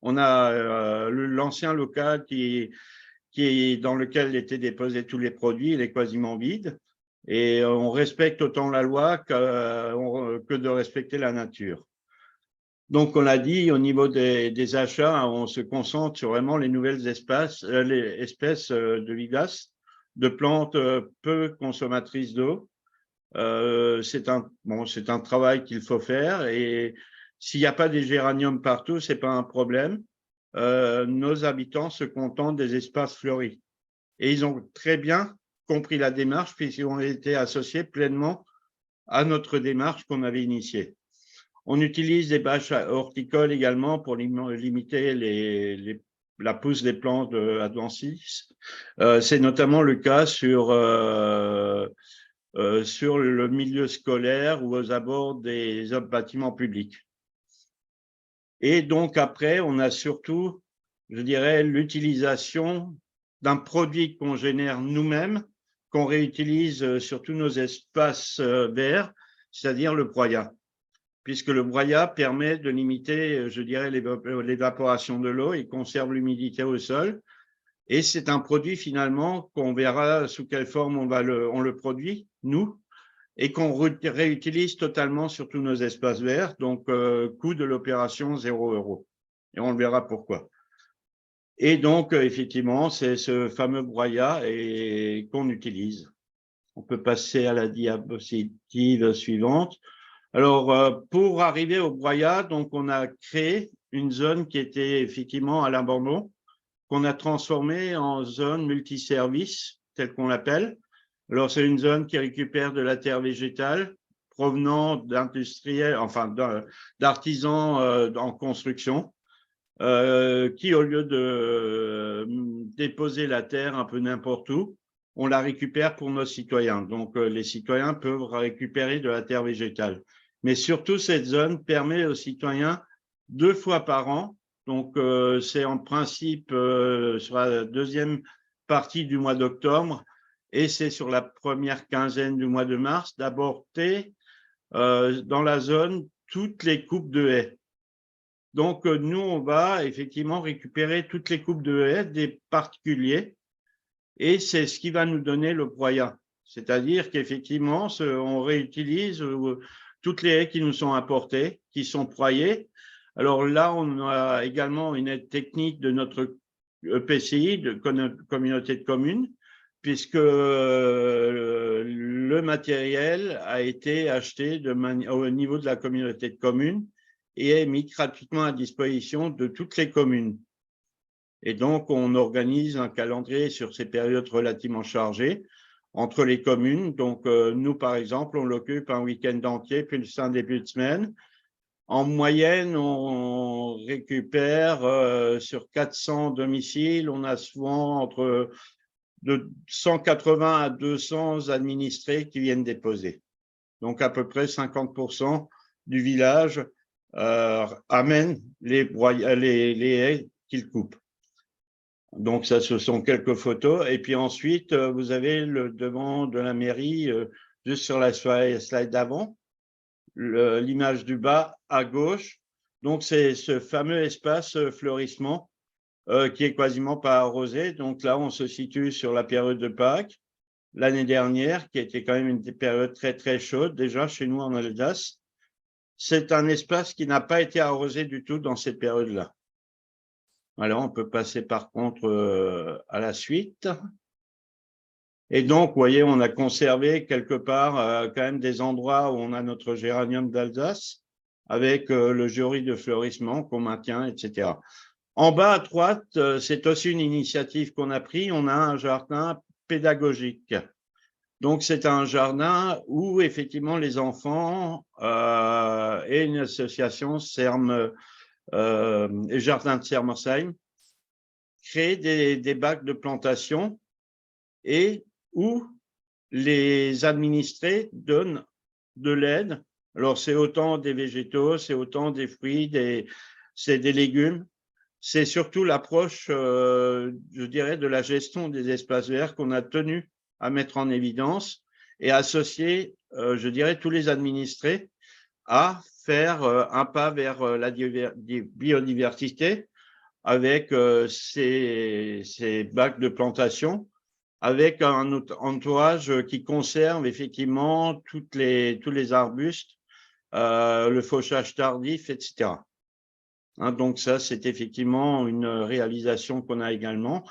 On a l'ancien local dans lequel étaient déposés tous les produits, il est quasiment vide. Et on respecte autant la loi que de respecter la nature. Donc, on l'a dit, au niveau des achats, on se concentre sur vraiment les nouvelles espèces de vivaces, de plantes peu consommatrices d'eau. C'est un travail qu'il faut faire et s'il n'y a pas des géraniums partout, ce n'est pas un problème. Nos habitants se contentent des espaces fleuris. Et ils ont très bien compris la démarche puisqu'ils ont été associés pleinement à notre démarche qu'on avait initiée. On utilise des bâches horticoles également pour limiter la pousse des plantes adventices. C'est notamment le cas sur le milieu scolaire ou aux abords des bâtiments publics. Et donc après, on a surtout, je dirais, l'utilisation d'un produit qu'on génère nous-mêmes, qu'on réutilise sur tous nos espaces verts, c'est-à-dire le broyat. puisque le broyat permet de limiter, je dirais, l'évaporation de l'eau et conserve l'humidité au sol. Et c'est un produit finalement qu'on verra sous quelle forme on le produit, nous, et qu'on réutilise totalement sur tous nos espaces verts. Donc, coût de l'opération 0 €. Et on le verra pourquoi. Et donc, effectivement, c'est ce fameux broyat qu'on utilise. On peut passer à la diapositive suivante. Alors, pour arriver au broyat, donc on a créé une zone qui était effectivement à l'abandon, qu'on a transformée en zone multiservice, telle qu'on l'appelle. Alors, c'est une zone qui récupère de la terre végétale provenant d'industriels, enfin d'artisans en construction, qui, au lieu de déposer la terre un peu n'importe où, on la récupère pour nos citoyens. Donc, les citoyens peuvent récupérer de la terre végétale. Mais surtout, cette zone permet aux citoyens 2 fois par an, donc c'est en principe sur la deuxième partie du mois d'octobre et c'est sur la première quinzaine du mois de mars, d'aborder dans la zone toutes les coupes de haies. Donc, nous, on va effectivement récupérer toutes les coupes de haies des particuliers et c'est ce qui va nous donner le broyat. C'est-à-dire qu'effectivement, on réutilise toutes les haies qui nous sont apportées, qui sont broyées. Alors là, on a également une aide technique de notre EPCI, de communauté de communes, puisque le matériel a été acheté au niveau de la communauté de communes et est mis gratuitement à disposition de toutes les communes. Et donc, on organise un calendrier sur ces périodes relativement chargées entre les communes. Donc, nous, par exemple, on l'occupe un week-end entier, puis un début de semaine. En moyenne, on récupère sur 400 domiciles, on a souvent entre de 180 à 200 administrés qui viennent déposer. Donc, à peu près 50% du village amène les haies qu'ils coupent. Donc, ça, ce sont quelques photos. Et puis ensuite, vous avez le devant de la mairie, juste sur la slide d'avant, l'image du bas à gauche. Donc, c'est ce fameux espace fleurissement qui est quasiment pas arrosé. Donc là, on se situe sur la période de Pâques, l'année dernière, qui était quand même une période très, très chaude, déjà chez nous en Alsace. C'est un espace qui n'a pas été arrosé du tout dans cette période-là. Alors, on peut passer par contre à la suite. Et donc, vous voyez, on a conservé quelque part quand même des endroits où on a notre géranium d'Alsace avec le jury de fleurissement qu'on maintient, etc. En bas à droite, c'est aussi une initiative qu'on a prise. On a un jardin pédagogique. Donc, c'est un jardin où, effectivement, les enfants et une association Jardin de Sermersheim créent des bacs de plantation et où les administrés donnent de l'aide. Alors, c'est autant des végétaux, c'est autant des fruits, c'est des légumes. C'est surtout l'approche, je dirais, de la gestion des espaces verts qu'on a tenu à mettre en évidence et associer, je dirais, tous les administrés à faire un pas vers la biodiversité avec ces bacs de plantation, avec un entourage qui conserve effectivement tous les arbustes, le fauchage tardif, etc. Hein, donc ça, c'est effectivement une réalisation qu'on a également.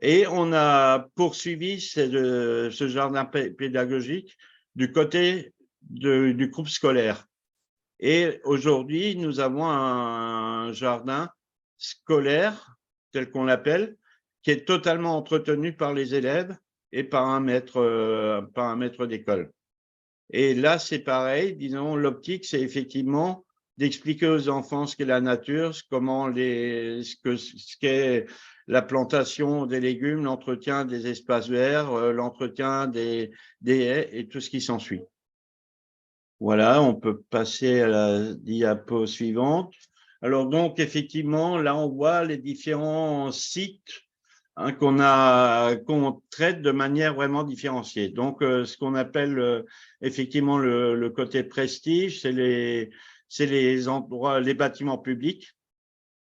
Et on a poursuivi ce jardin pédagogique du côté du groupe scolaire. Et aujourd'hui, nous avons un jardin scolaire, tel qu'on l'appelle, qui est totalement entretenu par les élèves et par un maître d'école. Et là, c'est pareil, disons, l'optique, c'est effectivement d'expliquer aux enfants ce qu'est la nature, ce qu'est la plantation des légumes, l'entretien des espaces verts, l'entretien des haies et tout ce qui s'ensuit. Voilà, on peut passer à la diapo suivante. Alors donc, effectivement, là, on voit les différents sites hein, qu'on traite de manière vraiment différenciée. Donc, ce qu'on appelle effectivement le côté prestige, c'est c'est les endroits, les bâtiments publics.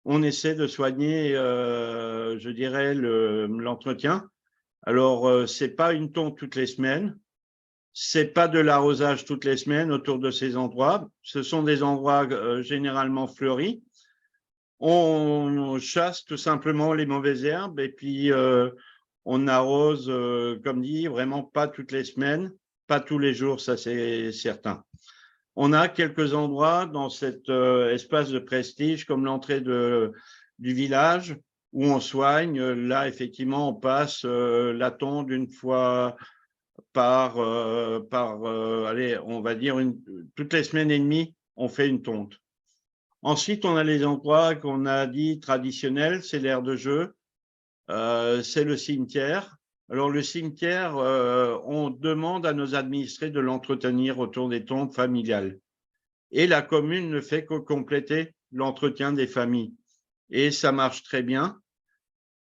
On essaie de soigner, je dirais, l'entretien. Alors, c'est pas une tonte toutes les semaines. C'est pas de l'arrosage toutes les semaines autour de ces endroits. Ce sont des endroits généralement fleuris. On chasse tout simplement les mauvaises herbes et puis on arrose, comme dit, vraiment pas toutes les semaines, pas tous les jours, ça c'est certain. On a quelques endroits dans cet espace de prestige, comme l'entrée du village, où on soigne. Là, effectivement, on passe la tonde une fois allez, on va dire toutes les semaines et demie, on fait une tonte. Ensuite, on a les endroits qu'on a dit traditionnels, c'est l'aire de jeu, c'est le cimetière. Alors, le cimetière, on demande à nos administrés de l'entretenir autour des tombes familiales. Et la commune ne fait que compléter l'entretien des familles. Et ça marche très bien.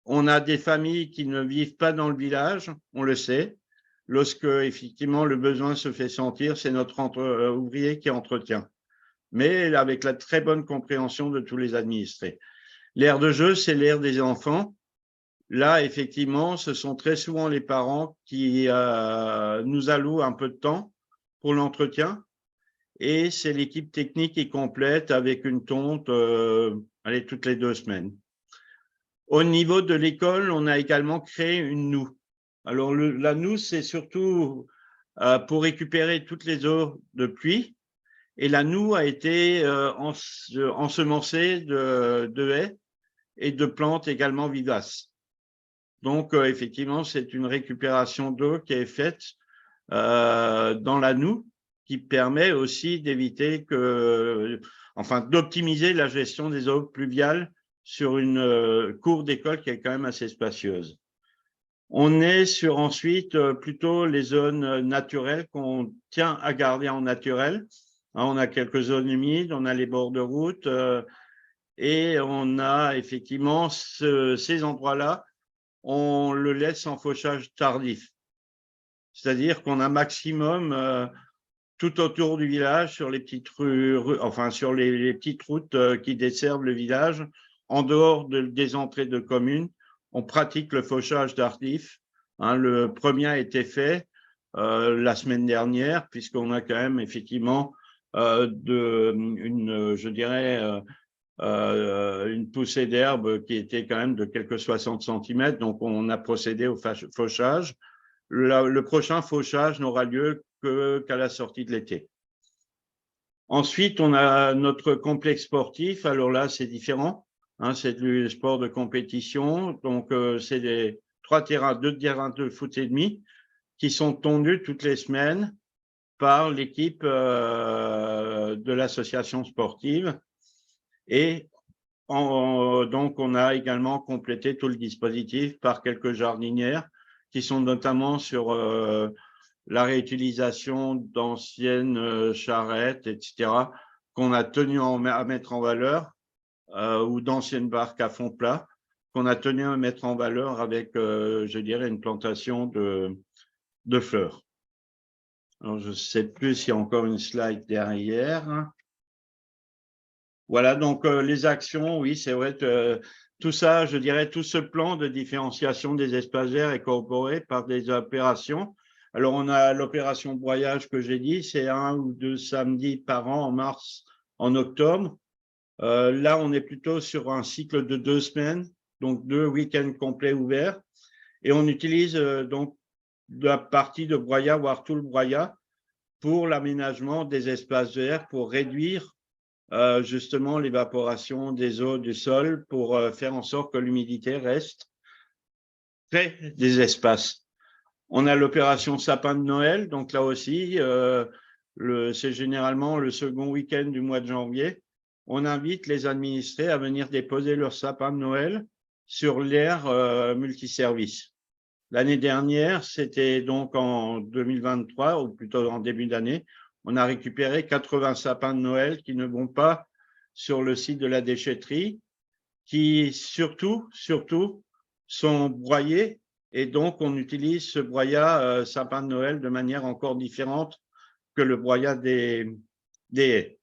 On a des familles qui ne vivent pas dans le village, on le sait. Lorsque, effectivement, le besoin se fait sentir, c'est notre ouvrier qui entretient. Mais avec la très bonne compréhension de tous les administrés. L'aire de jeu, c'est l'aire des enfants. Là, effectivement, ce sont très souvent les parents qui nous allouent un peu de temps pour l'entretien. Et c'est l'équipe technique qui complète avec une tonte allez, toutes les 2 semaines. Au niveau de l'école, on a également créé une noue. Alors, la noue, c'est surtout pour récupérer toutes les eaux de pluie. Et la noue a été ensemencée de haies et de plantes également vivaces. Donc, effectivement, c'est une récupération d'eau qui est faite dans la noue, qui permet aussi d'éviter d'optimiser la gestion des eaux pluviales sur une cour d'école qui est quand même assez spacieuse. On est sur ensuite plutôt les zones naturelles qu'on tient à garder en naturel. On a quelques zones humides, on a les bords de route et on a effectivement ces endroits-là, on le laisse en fauchage tardif. C'est-à-dire qu'on a maximum tout autour du village, sur les petites sur les petites routes qui desservent le village, en dehors des entrées de communes, on pratique le fauchage tardif. Le premier a été fait la semaine dernière, puisqu'on a quand même effectivement une poussée d'herbe qui était quand même de quelques 60 cm, donc on a procédé au fauchage. Le prochain fauchage n'aura lieu qu'à la sortie de l'été. Ensuite, on a notre complexe sportif. Alors là, c'est différent. C'est du sport de compétition. Donc, c'est deux terrains de foot et demi qui sont tondus toutes les semaines par l'équipe de l'association sportive. Et donc, on a également complété tout le dispositif par quelques jardinières qui sont notamment sur la réutilisation d'anciennes charrettes, etc., qu'on a tenu à mettre en valeur, ou d'anciennes barques à fond plat, qu'on a tenu à mettre en valeur avec, je dirais, une plantation de fleurs. Alors, je ne sais plus s'il y a encore une slide derrière. Voilà, donc les actions, oui, c'est vrai, tout ça, je dirais, tout ce plan de différenciation des espaces verts est corroboré par des opérations. Alors, on a l'opération broyage que j'ai dit, c'est 1 ou 2 samedis par an, en mars, en octobre. Là, on est plutôt sur un cycle de 2 semaines, donc 2 week-ends complets ouverts. Et on utilise donc la partie de broyat, voire tout le broyat, pour l'aménagement des espaces verts, pour réduire justement l'évaporation des eaux du sol, pour faire en sorte que l'humidité reste près des espaces. On a l'opération sapin de Noël, donc là aussi, c'est généralement le second week-end du mois de janvier. On invite les administrés à venir déposer leur sapin de Noël sur l'aire multiservice. L'année dernière, c'était donc en 2023, ou plutôt en début d'année, on a récupéré 80 sapins de Noël qui ne vont pas sur le site de la déchetterie, qui surtout sont broyés, et donc on utilise ce broyat sapin de Noël de manière encore différente que le broyat des haies.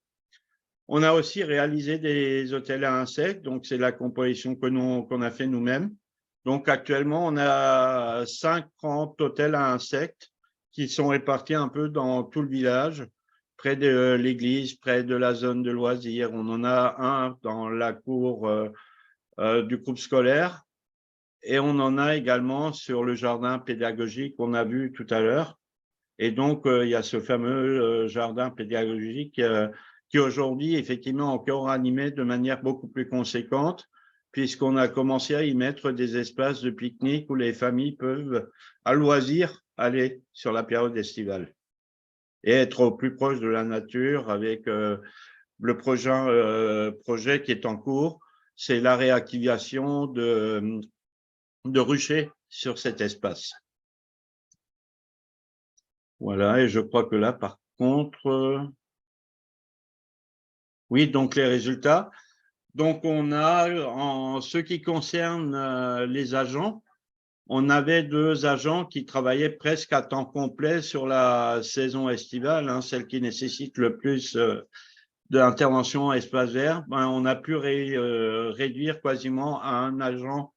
On a aussi réalisé des hôtels à insectes, donc c'est la composition qu'on a fait nous-mêmes. Donc actuellement, on a 50 hôtels à insectes qui sont répartis un peu dans tout le village, près de l'église, près de la zone de loisirs. On en a un dans la cour du groupe scolaire et on en a également sur le jardin pédagogique qu'on a vu tout à l'heure. Et donc, il y a ce fameux jardin pédagogique qui aujourd'hui, effectivement, encore animé de manière beaucoup plus conséquente, puisqu'on a commencé à y mettre des espaces de pique-nique où les familles peuvent, à loisir, aller sur la période estivale et être au plus proche de la nature avec le projet qui est en cours, c'est la réactivation de ruchers sur cet espace. Voilà, et je crois que là, par contre, oui, donc les résultats. Donc, on a, en ce qui concerne les agents, on avait 2 agents qui travaillaient presque à temps complet sur la saison estivale, hein, celle qui nécessite le plus d'intervention espace vert. Ben, on a pu réduire quasiment à 1 agent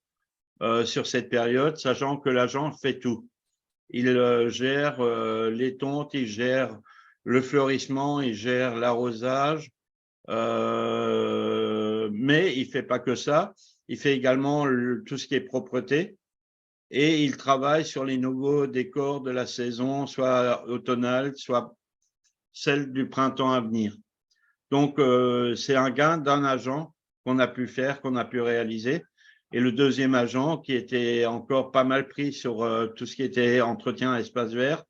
sur cette période, sachant que l'agent fait tout. Il gère les tontes, il gère le fleurissement, il gère l'arrosage, mais il ne fait pas que ça. Il fait également tout ce qui est propreté et il travaille sur les nouveaux décors de la saison, soit automnale, soit celle du printemps à venir. Donc, c'est un gain d'un agent qu'on a pu faire, qu'on a pu réaliser. Et le deuxième agent, qui était encore pas mal pris sur tout ce qui était entretien espace vert,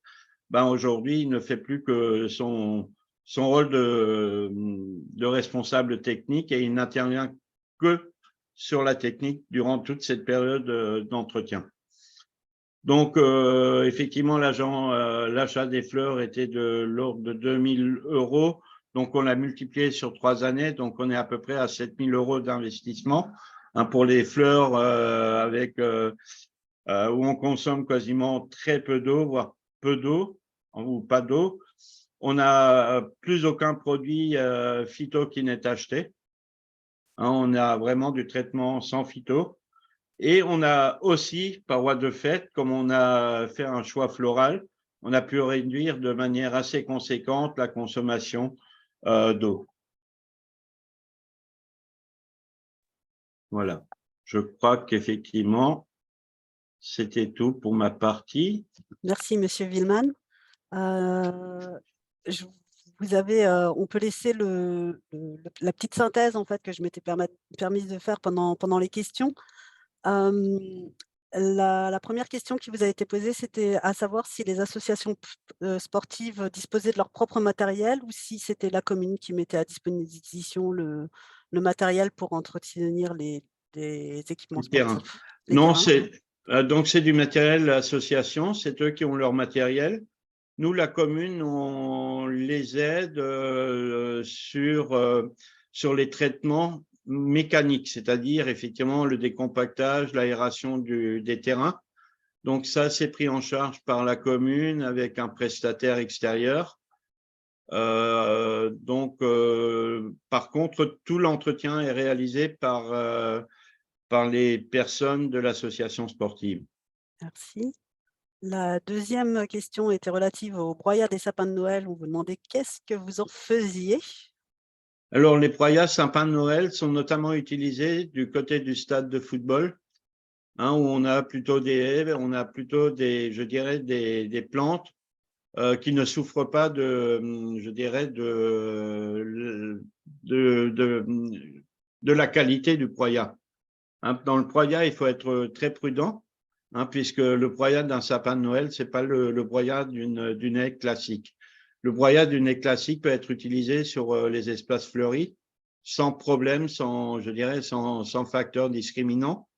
ben aujourd'hui, il ne fait plus que son rôle de responsable technique et il n'intervient que sur la technique durant toute cette période d'entretien. Donc, effectivement, l'achat des fleurs était de l'ordre de 2 000 €. Donc, on l'a multiplié sur 3 années. Donc, on est à peu près à 7 000 € d'investissement pour les fleurs où on consomme quasiment très peu d'eau, voire peu d'eau ou pas d'eau. On n'a plus aucun produit phyto qui n'est acheté. On a vraiment du traitement sans phyto. Et on a aussi, par voie de fait, comme on a fait un choix floral, on a pu réduire de manière assez conséquente la consommation d'eau. Voilà. Je crois qu'effectivement, c'était tout pour ma partie. Merci, Monsieur Villeman. Vous avez, on peut laisser la petite synthèse en fait que je m'étais permise de faire pendant les questions. La première question qui vous a été posée, c'était à savoir si les associations sportives disposaient de leur propre matériel ou si c'était la commune qui mettait à disposition le matériel pour entretenir les équipements Le terrain. sportifs. Non, terrains. donc c'est du matériel association, c'est eux qui ont leur matériel. Nous, la commune, on les aide sur les traitements mécaniques, c'est-à-dire effectivement le décompactage, l'aération des terrains. Donc ça, c'est pris en charge par la commune avec un prestataire extérieur. Par contre, tout l'entretien est réalisé par les personnes de l'association sportive. Merci. La deuxième question était relative au broyat des sapins de Noël. On vous demandait qu'est-ce que vous en faisiez? Alors, les broyats sapins de Noël sont notamment utilisés du côté du stade de football, où on a plutôt des haies, on a plutôt je dirais, des plantes qui ne souffrent pas je dirais, de la qualité du broyat. Dans le broyat, il faut être très prudent, puisque le broyat d'un sapin de Noël, ce n'est pas le broyat d'une haie classique. Le broyat d'une haie classique peut être utilisé sur les espaces fleuris sans problème, je dirais, sans facteur discriminant,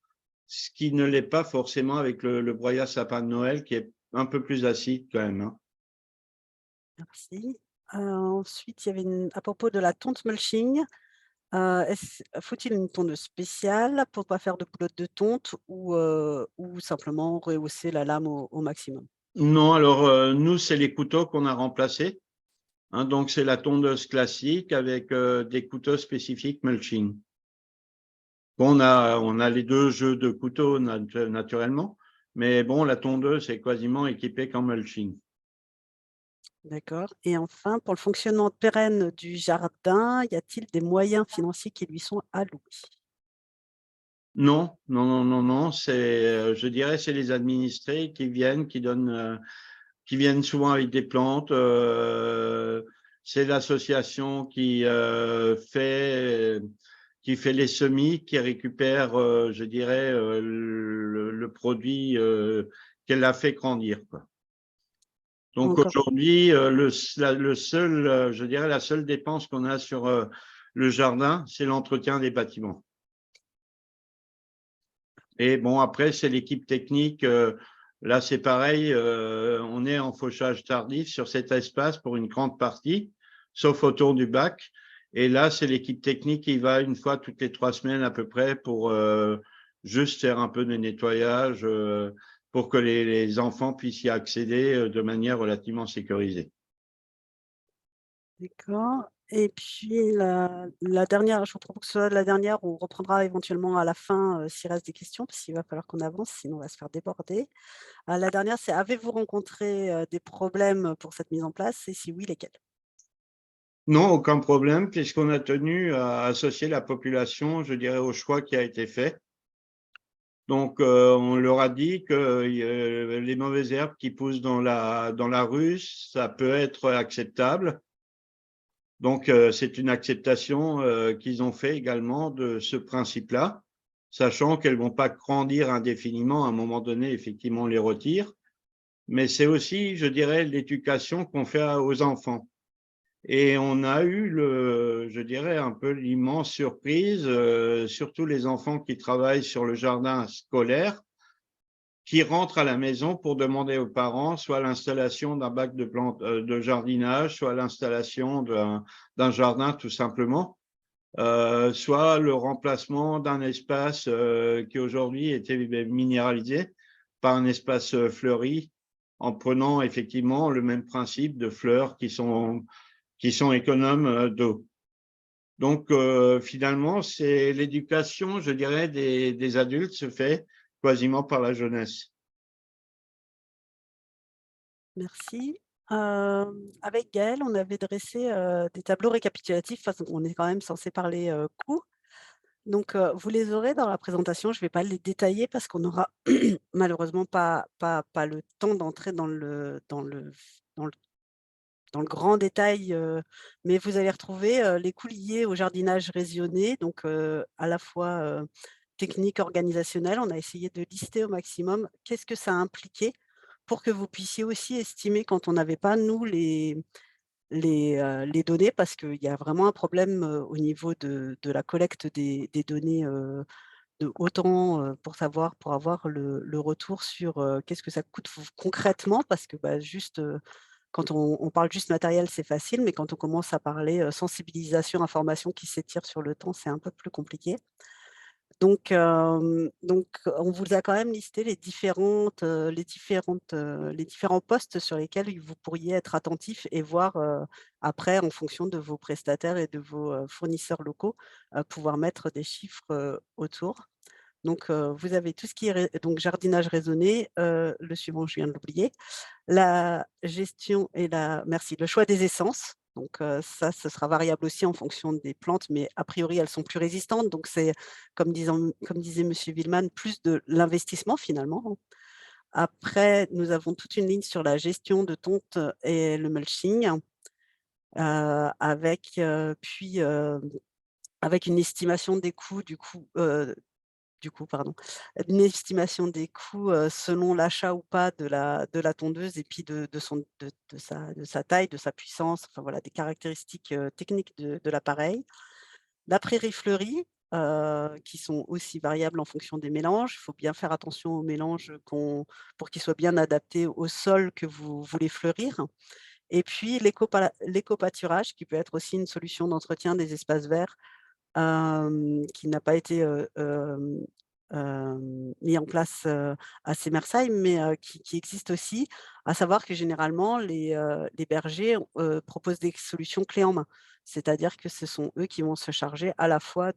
ce qui ne l'est pas forcément avec le broyat sapin de Noël, qui est un peu plus acide quand même. Merci. Ensuite, il y avait à propos de la tonte mulching. Faut-il une tondeuse spéciale pour ne pas faire de boulotte de tonte ou simplement rehausser la lame au maximum? Non, alors nous, c'est les couteaux qu'on a remplacés. Hein, donc, c'est la tondeuse classique avec des couteaux spécifiques mulching. Bon, on a les deux jeux de couteaux naturellement, mais bon, la tondeuse est quasiment équipée qu'en mulching. D'accord. Et enfin, pour le fonctionnement pérenne du jardin, y a-t-il des moyens financiers qui lui sont alloués? Non, non, non, non, non, je dirais, c'est les administrés qui viennent, qui viennent souvent avec des plantes. C'est l'association qui fait les semis, qui récupère, je dirais, le produit qu'elle a fait grandir, quoi. Donc Encore aujourd'hui, je dirais, la seule dépense qu'on a sur le jardin, c'est l'entretien des bâtiments. Et bon, après, c'est l'équipe technique. Là, c'est pareil, on est en fauchage tardif sur cet espace pour une grande partie, sauf autour du bac. Et là, c'est l'équipe technique qui va une fois toutes les 3 semaines à peu près pour juste faire un peu de nettoyage pour que les enfants puissent y accéder de manière relativement sécurisée. d'accord. Et puis la dernière, je vous propose que ce soit la dernière, on reprendra éventuellement à la fin, s'il reste des questions, parce qu'il va falloir qu'on avance, sinon on va se faire déborder. La dernière, c'est: avez-vous rencontré, des problèmes pour cette mise en place et si oui, lesquels? Non, aucun problème, puisqu'on a tenu à associer la population, je dirais, au choix qui a été fait. Donc, on leur a dit que les mauvaises herbes qui poussent dans la rue, ça peut être acceptable. Donc, c'est une acceptation qu'ils ont fait également de ce principe-là, sachant qu'elles vont pas grandir indéfiniment. À un moment donné, effectivement, on les retire. Mais c'est aussi, je dirais, l'éducation qu'on fait aux enfants. Et on a eu je dirais, un peu l'immense surprise, surtout les enfants qui travaillent sur le jardin scolaire, qui rentrent à la maison pour demander aux parents soit l'installation d'un bac de plantes, de jardinage, soit l'installation d'un jardin tout simplement, soit le remplacement d'un espace qui aujourd'hui était minéralisé par un espace fleuri, en prenant effectivement le même principe de fleurs qui sont économes d'eau. Donc, finalement, c'est l'éducation, je dirais, des adultes se fait quasiment par la jeunesse. Merci. Avec Gaëlle, on avait dressé, des tableaux récapitulatifs, parce qu'on est quand même censé parler, coût. Donc, vous les aurez dans la présentation, je ne vais pas les détailler parce qu'on aura malheureusement pas le temps d'entrer dans le dans le grand détail, mais vous allez retrouver, les coûts liés au jardinage raisonné, donc, à la fois, technique, organisationnel. On a essayé de lister au maximum qu'est-ce que ça impliquait pour que vous puissiez aussi estimer quand on n'avait pas nous les données, parce qu'il y a vraiment un problème, au niveau de la collecte des données, de autant, pour avoir le retour sur, qu'est-ce que ça coûte concrètement, parce que, bah, juste, quand on parle juste matériel, c'est facile, mais quand on commence à parler, sensibilisation, information qui s'étire sur le temps, c'est un peu plus compliqué. Donc, on vous a quand même listé les différents postes sur lesquels vous pourriez être attentif et voir, après en fonction de vos prestataires et de vos, fournisseurs locaux, pouvoir mettre des chiffres, autour. Donc, vous avez tout ce qui est donc jardinage raisonné, le suivant, je viens de l'oublier. La gestion et le choix des essences, donc ça, ce sera variable aussi en fonction des plantes, mais a priori, elles sont plus résistantes, donc c'est comme disait monsieur Villeman, plus de l'investissement finalement, hein. Après, nous avons toute une ligne sur la gestion de tonte et le mulching, avec, avec une estimation des coûts pardon, une estimation des coûts, selon l'achat ou pas de la tondeuse et puis de sa taille, de sa puissance, enfin voilà, des caractéristiques, techniques de l'appareil. La prairie fleurie, qui sont aussi variables en fonction des mélanges. Il faut bien faire attention aux mélanges pour qu'ils soient bien adaptés au sol que vous voulez fleurir. Et puis l'éco-pâturage qui peut être aussi une solution d'entretien des espaces verts, qui n'a pas été, mis en place à Semersheim, mais qui existe aussi, à savoir que généralement les bergers proposent des solutions clés en main. C'est-à-dire que ce sont eux qui vont se charger à la fois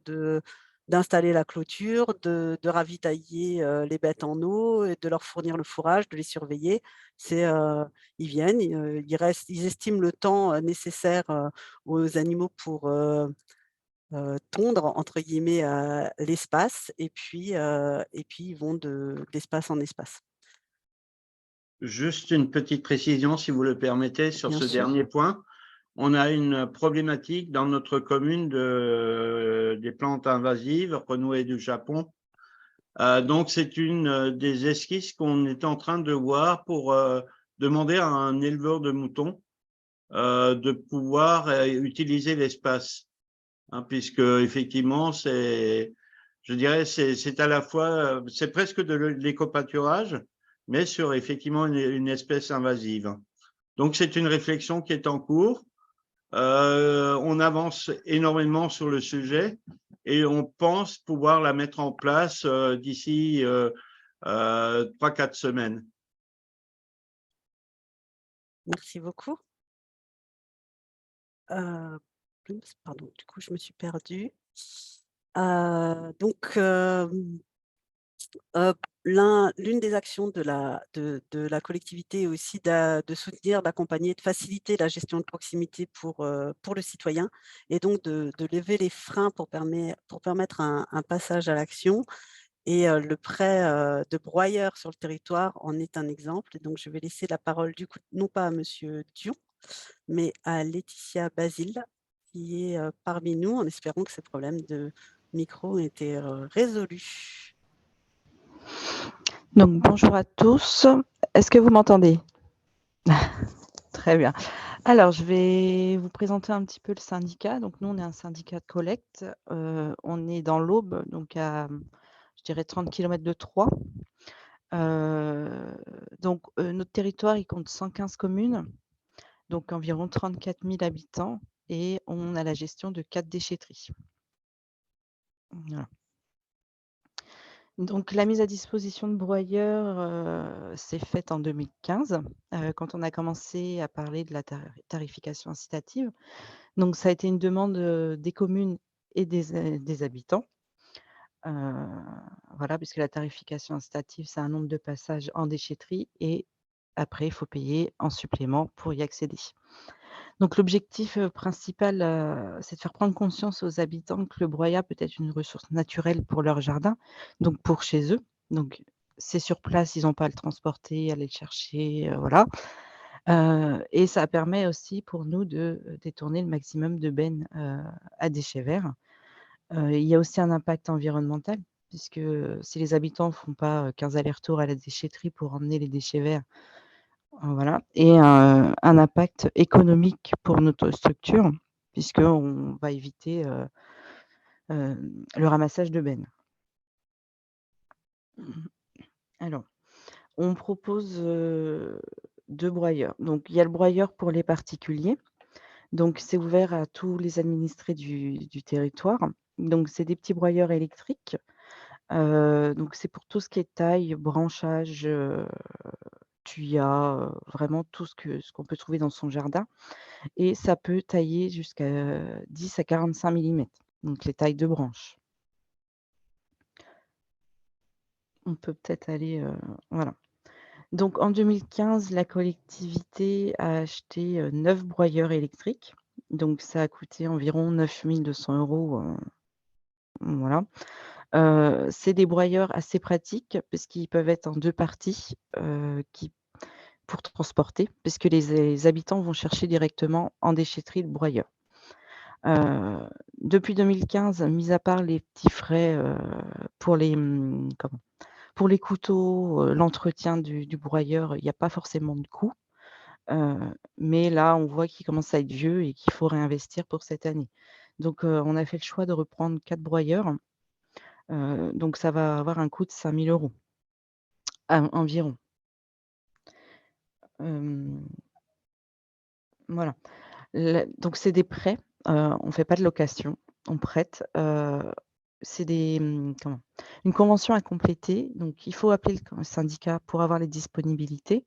d'installer la clôture, de ravitailler les bêtes en eau, et de leur fournir le fourrage, de les surveiller. Ils viennent, ils estiment le temps nécessaire aux animaux pour «tondre» entre guillemets l'espace, et puis ils vont d'espace en espace. Juste une petite précision, si vous le permettez, sur Bien ce sûr. dernier point. On a une problématique dans notre commune des plantes invasives renouées du Japon. Donc, c'est une des esquisses qu'on est en train de voir pour demander à un éleveur de moutons de pouvoir utiliser l'espace, hein, puisque effectivement, je dirais, c'est à la fois, c'est presque de l'éco-pâturage, mais sur effectivement une espèce invasive. Donc, c'est une réflexion qui est en cours. On avance énormément sur le sujet et on pense pouvoir la mettre en place d'ici 3-4 semaines. Merci beaucoup. Pardon, du coup, je me suis perdue. Donc, l'une des actions de la collectivité est aussi de soutenir, d'accompagner, de faciliter la gestion de proximité pour le citoyen, et donc de lever les freins pour permettre un passage à l'action. Et le prêt de broyeurs sur le territoire en est un exemple. Et donc, je vais laisser la parole, du coup, non pas à Monsieur Dion, mais à Laetitia Basile, qui est parmi nous, en espérant que ces problèmes de micro ont été résolus. Donc, bonjour à tous. Est-ce que vous m'entendez? Très bien. Alors, je vais vous présenter un petit peu le syndicat. Donc, nous, on est un syndicat de collecte. On est dans l'Aube, donc à, je dirais, 30 km de Troyes. Donc, notre territoire, il compte 115 communes, donc environ 34 000 habitants, et on a la gestion de 4 déchetteries. Voilà. Donc, la mise à disposition de broyeurs s'est faite en 2015, quand on a commencé à parler de la tarification incitative. Donc, ça a été une demande des communes et des habitants. Voilà, puisque la tarification incitative, c'est un nombre de passages en déchetterie, et après, il faut payer en supplément pour y accéder. Donc, l'objectif principal, c'est de faire prendre conscience aux habitants que le broyat peut être une ressource naturelle pour leur jardin, donc pour chez eux. Donc, c'est sur place, ils n'ont pas à le transporter, aller le chercher, voilà. Et ça permet aussi pour nous de détourner le maximum de bennes à déchets verts. Il y a aussi un impact environnemental, puisque si les habitants ne font pas 15 allers-retours à la déchetterie pour emmener les déchets verts, voilà, et un impact économique pour notre structure, puisqu'on va éviter le ramassage de bennes. Alors, on propose 2 broyeurs. Donc, il y a le broyeur pour les particuliers. Donc, c'est ouvert à tous les administrés du territoire. Donc, c'est des petits broyeurs électriques. Donc, c'est pour tout ce qui est taille, branchage, tuyas, vraiment tout ce qu'on peut trouver dans son jardin. Et ça peut tailler jusqu'à 10 à 45 millimètres, donc les tailles de branches. On peut peut-être aller, voilà. Donc en 2015, la collectivité a acheté 9 broyeurs électriques. Donc ça a coûté environ 9 200 €, voilà. C'est des broyeurs assez pratiques parce qu'ils peuvent être en 2 parties, pour transporter, puisque les habitants vont chercher directement en déchetterie le broyeur. Depuis 2015, mis à part les petits frais, pour les, pour les couteaux, l'entretien du broyeur, il n'y a pas forcément de coût. Mais là, on voit qu'il commence à être vieux et qu'il faut réinvestir pour cette année. Donc, on a fait le choix de reprendre 4 broyeurs. Donc ça va avoir un coût de 5 000 € environ. Voilà. Donc c'est des prêts, on ne fait pas de location, on prête. une convention à compléter. Donc, il faut appeler le syndicat pour avoir les disponibilités.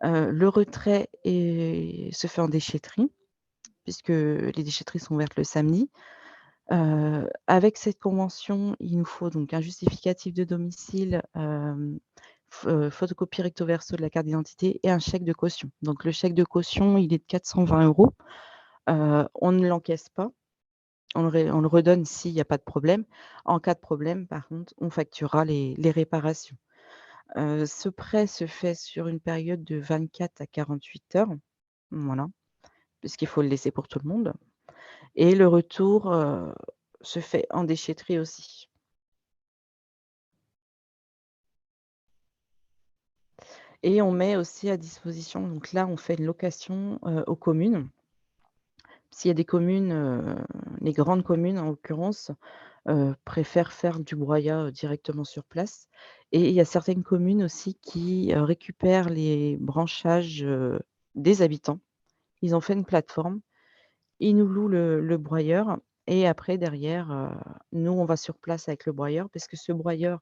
Le retrait se fait en déchetterie, puisque les déchetteries sont ouvertes le samedi. Avec cette convention, il nous faut donc un justificatif de domicile, photocopie recto verso de la carte d'identité et un chèque de caution. Donc le chèque de caution, il est de 420 €. On ne l'encaisse pas, on le redonne s'il n'y a pas de problème. En cas de problème, par contre, on facturera les réparations. Ce prêt se fait sur une période de 24 à 48 heures, voilà, puisqu'il faut le laisser pour tout le monde. Et le retour, se fait en déchetterie aussi. Et on met aussi à disposition, donc là, on fait une location, aux communes. S'il y a des communes, les grandes communes en l'occurrence, préfèrent faire du broyat, directement sur place. Et il y a certaines communes aussi qui, récupèrent les branchages, des habitants. Ils ont fait une plateforme, ils nous louent le broyeur et après derrière, nous on va sur place avec le broyeur parce que ce broyeur,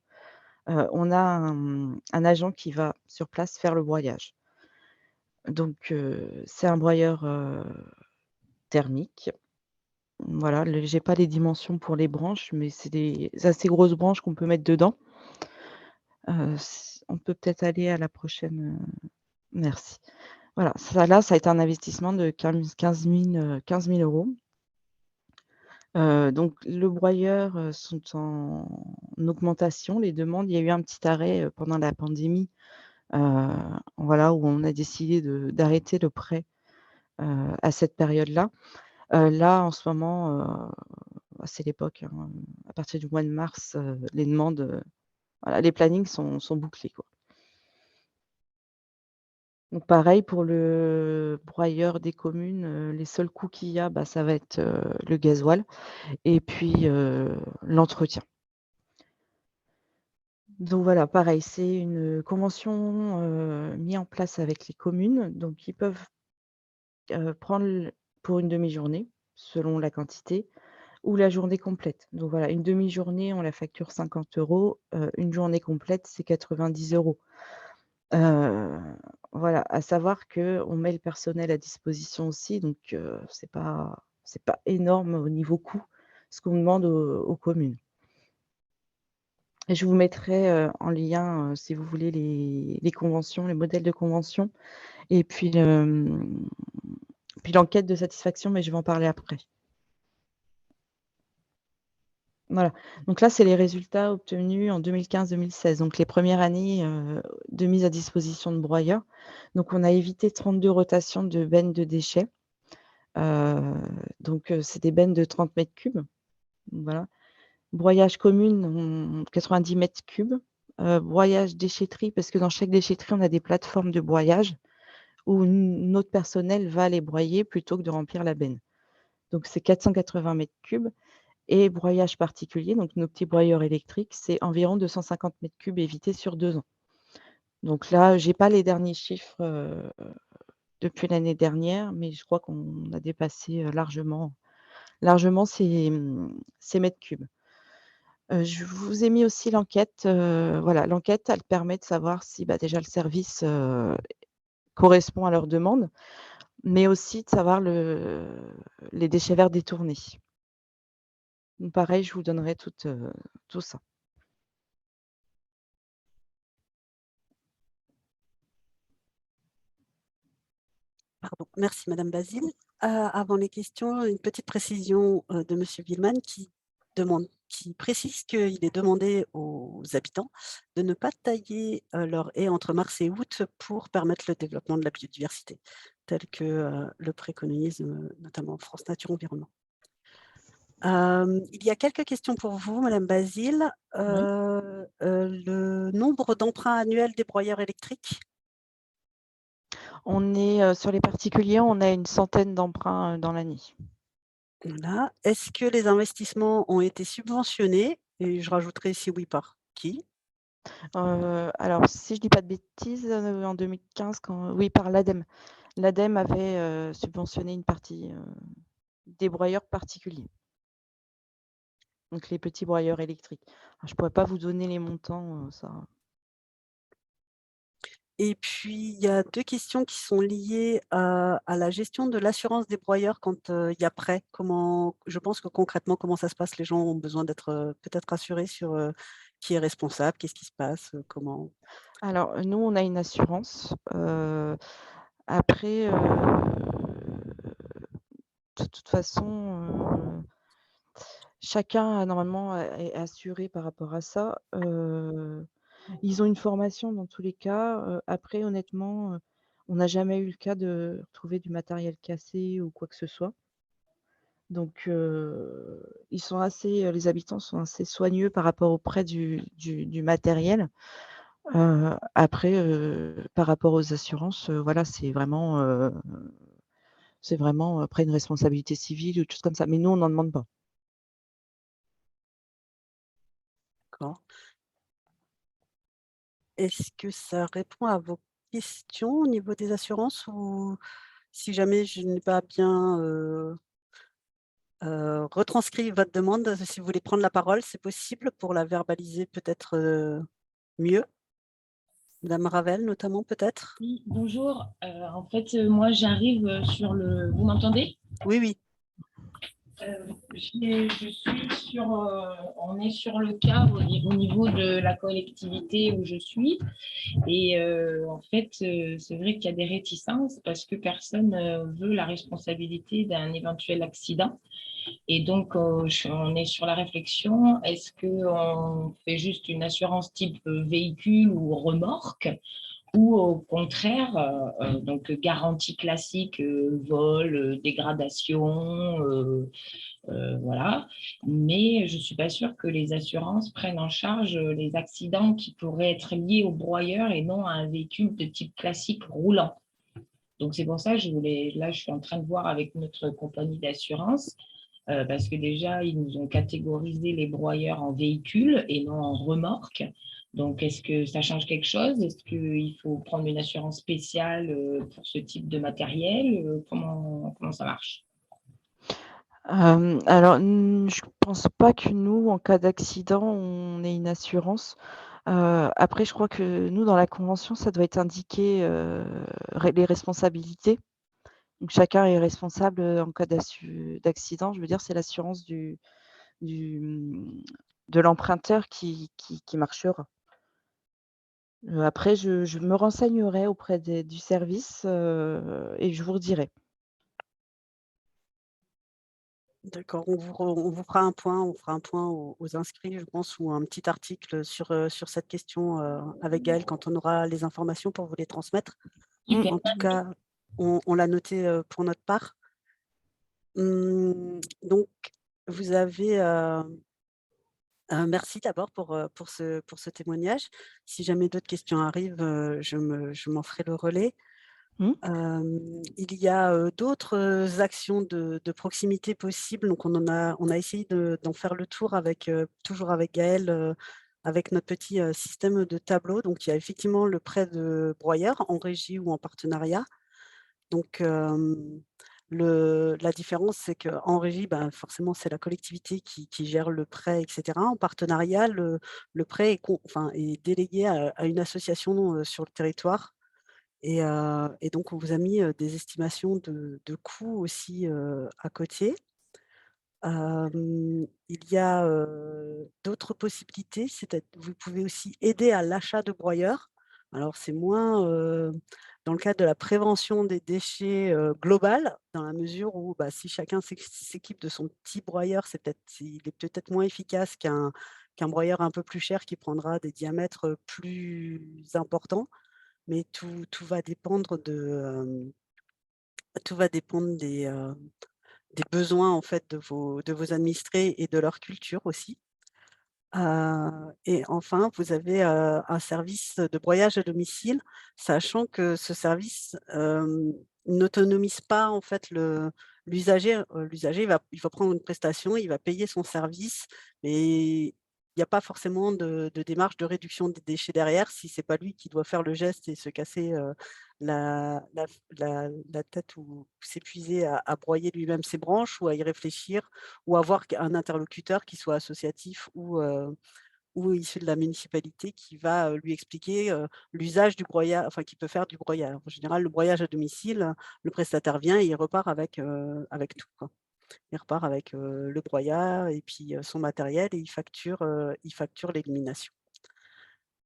on a un agent qui va sur place faire le broyage. Donc c'est un broyeur, thermique. Voilà, j'ai pas les dimensions pour les branches, mais c'est des assez grosses branches qu'on peut mettre dedans. On peut peut-être aller à la prochaine, merci. Voilà, ça là, ça a été un investissement de 15 000 €. Donc le broyeur, sont en augmentation, les demandes. Il y a eu un petit arrêt, pendant la pandémie, voilà, où on a décidé d'arrêter le prêt, à cette période-là. Là, en ce moment, c'est l'époque, hein, à partir du mois de mars, les demandes, voilà, les plannings sont bouclés, quoi. Donc pareil pour le broyeur des communes, les seuls coûts qu'il y a, bah, ça va être, le gasoil et puis, l'entretien. Donc voilà, pareil, c'est une convention, mis en place avec les communes. Donc ils peuvent, prendre pour une demi-journée, selon la quantité, ou la journée complète. Donc voilà, une demi-journée, on la facture 50 €, une journée complète, c'est 90 €. Heu, voilà, à savoir qu'on met le personnel à disposition aussi, donc c'est pas énorme au niveau coût, ce qu'on demande aux communes. Et je vous mettrai, en lien, si vous voulez les conventions, les modèles de convention et puis l'enquête de satisfaction, mais je vais en parler après. Voilà, donc là, c'est les résultats obtenus en 2015-2016, donc les premières années, de mise à disposition de broyeurs. Donc on a évité 32 rotations de bennes de déchets. Heu, donc c'est des bennes de 30 m3. Voilà. Broyage commune, 90 m3. Broyage déchetterie, parce que dans chaque déchetterie, on a des plateformes de broyage où notre personnel va les broyer plutôt que de remplir la benne. Donc c'est 480 m3. Et broyage particulier, donc nos petits broyeurs électriques, c'est environ 250 m3 évités sur 2 ans. Donc là, j'ai pas les derniers chiffres, depuis l'année dernière, mais je crois qu'on a dépassé, largement ces mètres cubes. Je vous ai mis aussi l'enquête, voilà, l'enquête, elle permet de savoir si, bah, déjà le service, correspond à leurs demandes, mais aussi de savoir les déchets verts détournés. Donc pareil, je vous donnerai tout ça. Pardon. Merci Madame Basile. Avant les questions, une petite précision, de Monsieur Villeman qui précise qu'il est demandé aux habitants de ne pas tailler, leurs haies entre mars et août pour permettre le développement de la biodiversité, tel que, le préconise, notamment France Nature Environnement. Il y a quelques questions pour vous Madame Basile. Oui. Le nombre d'emprunts annuels des broyeurs électriques? On est, sur les particuliers, on a une centaine d'emprunts, dans l'année. Voilà. Est-ce que les investissements ont été subventionnés? Et je rajouterai si oui, par qui? Alors si je dis pas de bêtises, en 2015 oui, par l'ADEME. L'ADEME avait, subventionné une partie, des broyeurs particuliers. donc les petits broyeurs électriques. Alors, je pourrais pas vous donner les montants, ça. Et puis, il y a 2 questions qui sont liées à la gestion de l'assurance des broyeurs quand, il y a prêt. Je pense que concrètement, comment ça se passe? Les gens ont besoin d'être, peut-être rassurés sur, qui est responsable, qu'est-ce qui se passe, comment? Alors, nous, on a une assurance, après, de toute façon, chacun normalement est assuré par rapport à ça. Ils ont une formation dans tous les cas, après honnêtement, on n'a jamais eu le cas de retrouver du matériel cassé ou quoi que ce soit. Donc ils sont assez, les habitants sont assez soigneux par rapport au prêt du matériel. Après, par rapport aux assurances, voilà, c'est vraiment après une responsabilité civile ou des choses comme ça. Mais nous, on n'en demande pas. D'accord. Est-ce que ça répond à vos questions au niveau des assurances ou si jamais je n'ai pas bien, retranscrit votre demande, si vous voulez prendre la parole, c'est possible pour la verbaliser peut-être, mieux? Madame Ravel notamment peut-être? Oui, bonjour. En fait, moi, j'arrive sur le. Vous m'entendez? Oui, oui. Je suis sur. On est sur le cas au niveau de la collectivité où je suis. Et en fait, c'est vrai qu'il y a des réticences parce que personne veut la responsabilité d'un éventuel accident. Et donc, on est sur la réflexion, est-ce qu'on fait juste une assurance type véhicule ou remorque ou au contraire, donc garantie classique, vol, dégradation, voilà. Mais je ne suis pas sûre que les assurances prennent en charge les accidents qui pourraient être liés au broyeur et non à un véhicule de type classique roulant. Donc c'est pour ça que là, je suis en train de voir avec notre compagnie d'assurance, parce que déjà, ils nous ont catégorisé les broyeurs en véhicules et non en remorques. Donc, est-ce que ça change quelque chose? Est-ce qu'il faut prendre une assurance spéciale pour ce type de matériel? Comment ça marche? Alors, je pense pas que nous, en cas d'accident, on ait une assurance. Après, je crois que nous, dans la convention, ça doit être indiqué, les responsabilités. Donc chacun est responsable, en cas d'accident. Je veux dire, c'est l'assurance du, mmh, de l'emprunteur qui marchera. Après je me renseignerai auprès du service, et je vous redirai. D'accord, on vous fera un point, on fera un point aux inscrits, je pense, ou un petit article sur cette question, avec Gaëlle quand on aura les informations pour vous les transmettre. Super. En tout cas, on l'a noté, pour notre part. Donc vous avez, merci d'abord pour ce témoignage. Si jamais d'autres questions arrivent, je m'en ferai le relais. Mmh. Il y a, d'autres, actions de proximité possibles, donc on a essayé d'en faire le tour avec, toujours avec Gaëlle, avec notre petit, système de tableau. Donc il y a effectivement le prêt de broyeur en régie ou en partenariat. Donc la différence, c'est qu'en régie, ben, forcément, c'est la collectivité qui gère le prêt et cetera. En partenariat, le prêt est délégué à une association, sur le territoire et donc on vous a mis, des estimations de coûts aussi, à côté. Il y a, d'autres possibilités, vous pouvez aussi aider à l'achat de broyeurs. Alors c'est moins, dans le cadre de la prévention des déchets, globale, dans la mesure où, bah, si chacun s'équipe de son petit broyeur, il est peut-être moins efficace qu'un broyeur un peu plus cher qui prendra des diamètres, plus importants. Mais tout va dépendre tout va dépendre des besoins en fait de vos administrés et de leur culture aussi. Et enfin, vous avez, un service de broyage à domicile, sachant que ce service, n'autonomise pas en fait l'usager. L'usager il va prendre une prestation, il va payer son service, mais n'y a pas forcément de démarche de réduction des déchets derrière si ce n'est pas lui qui doit faire le geste et se casser la tête ou s'épuiser à broyer lui-même ses branches ou à y réfléchir ou avoir un interlocuteur qui soit associatif ou issu de la municipalité qui va lui expliquer l'usage du broyage, enfin qui peut faire du broyage. En général, le broyage à domicile, le prestataire vient et il repart avec tout, quoi. Il repart avec le broyat et puis son matériel et il facture l'élimination.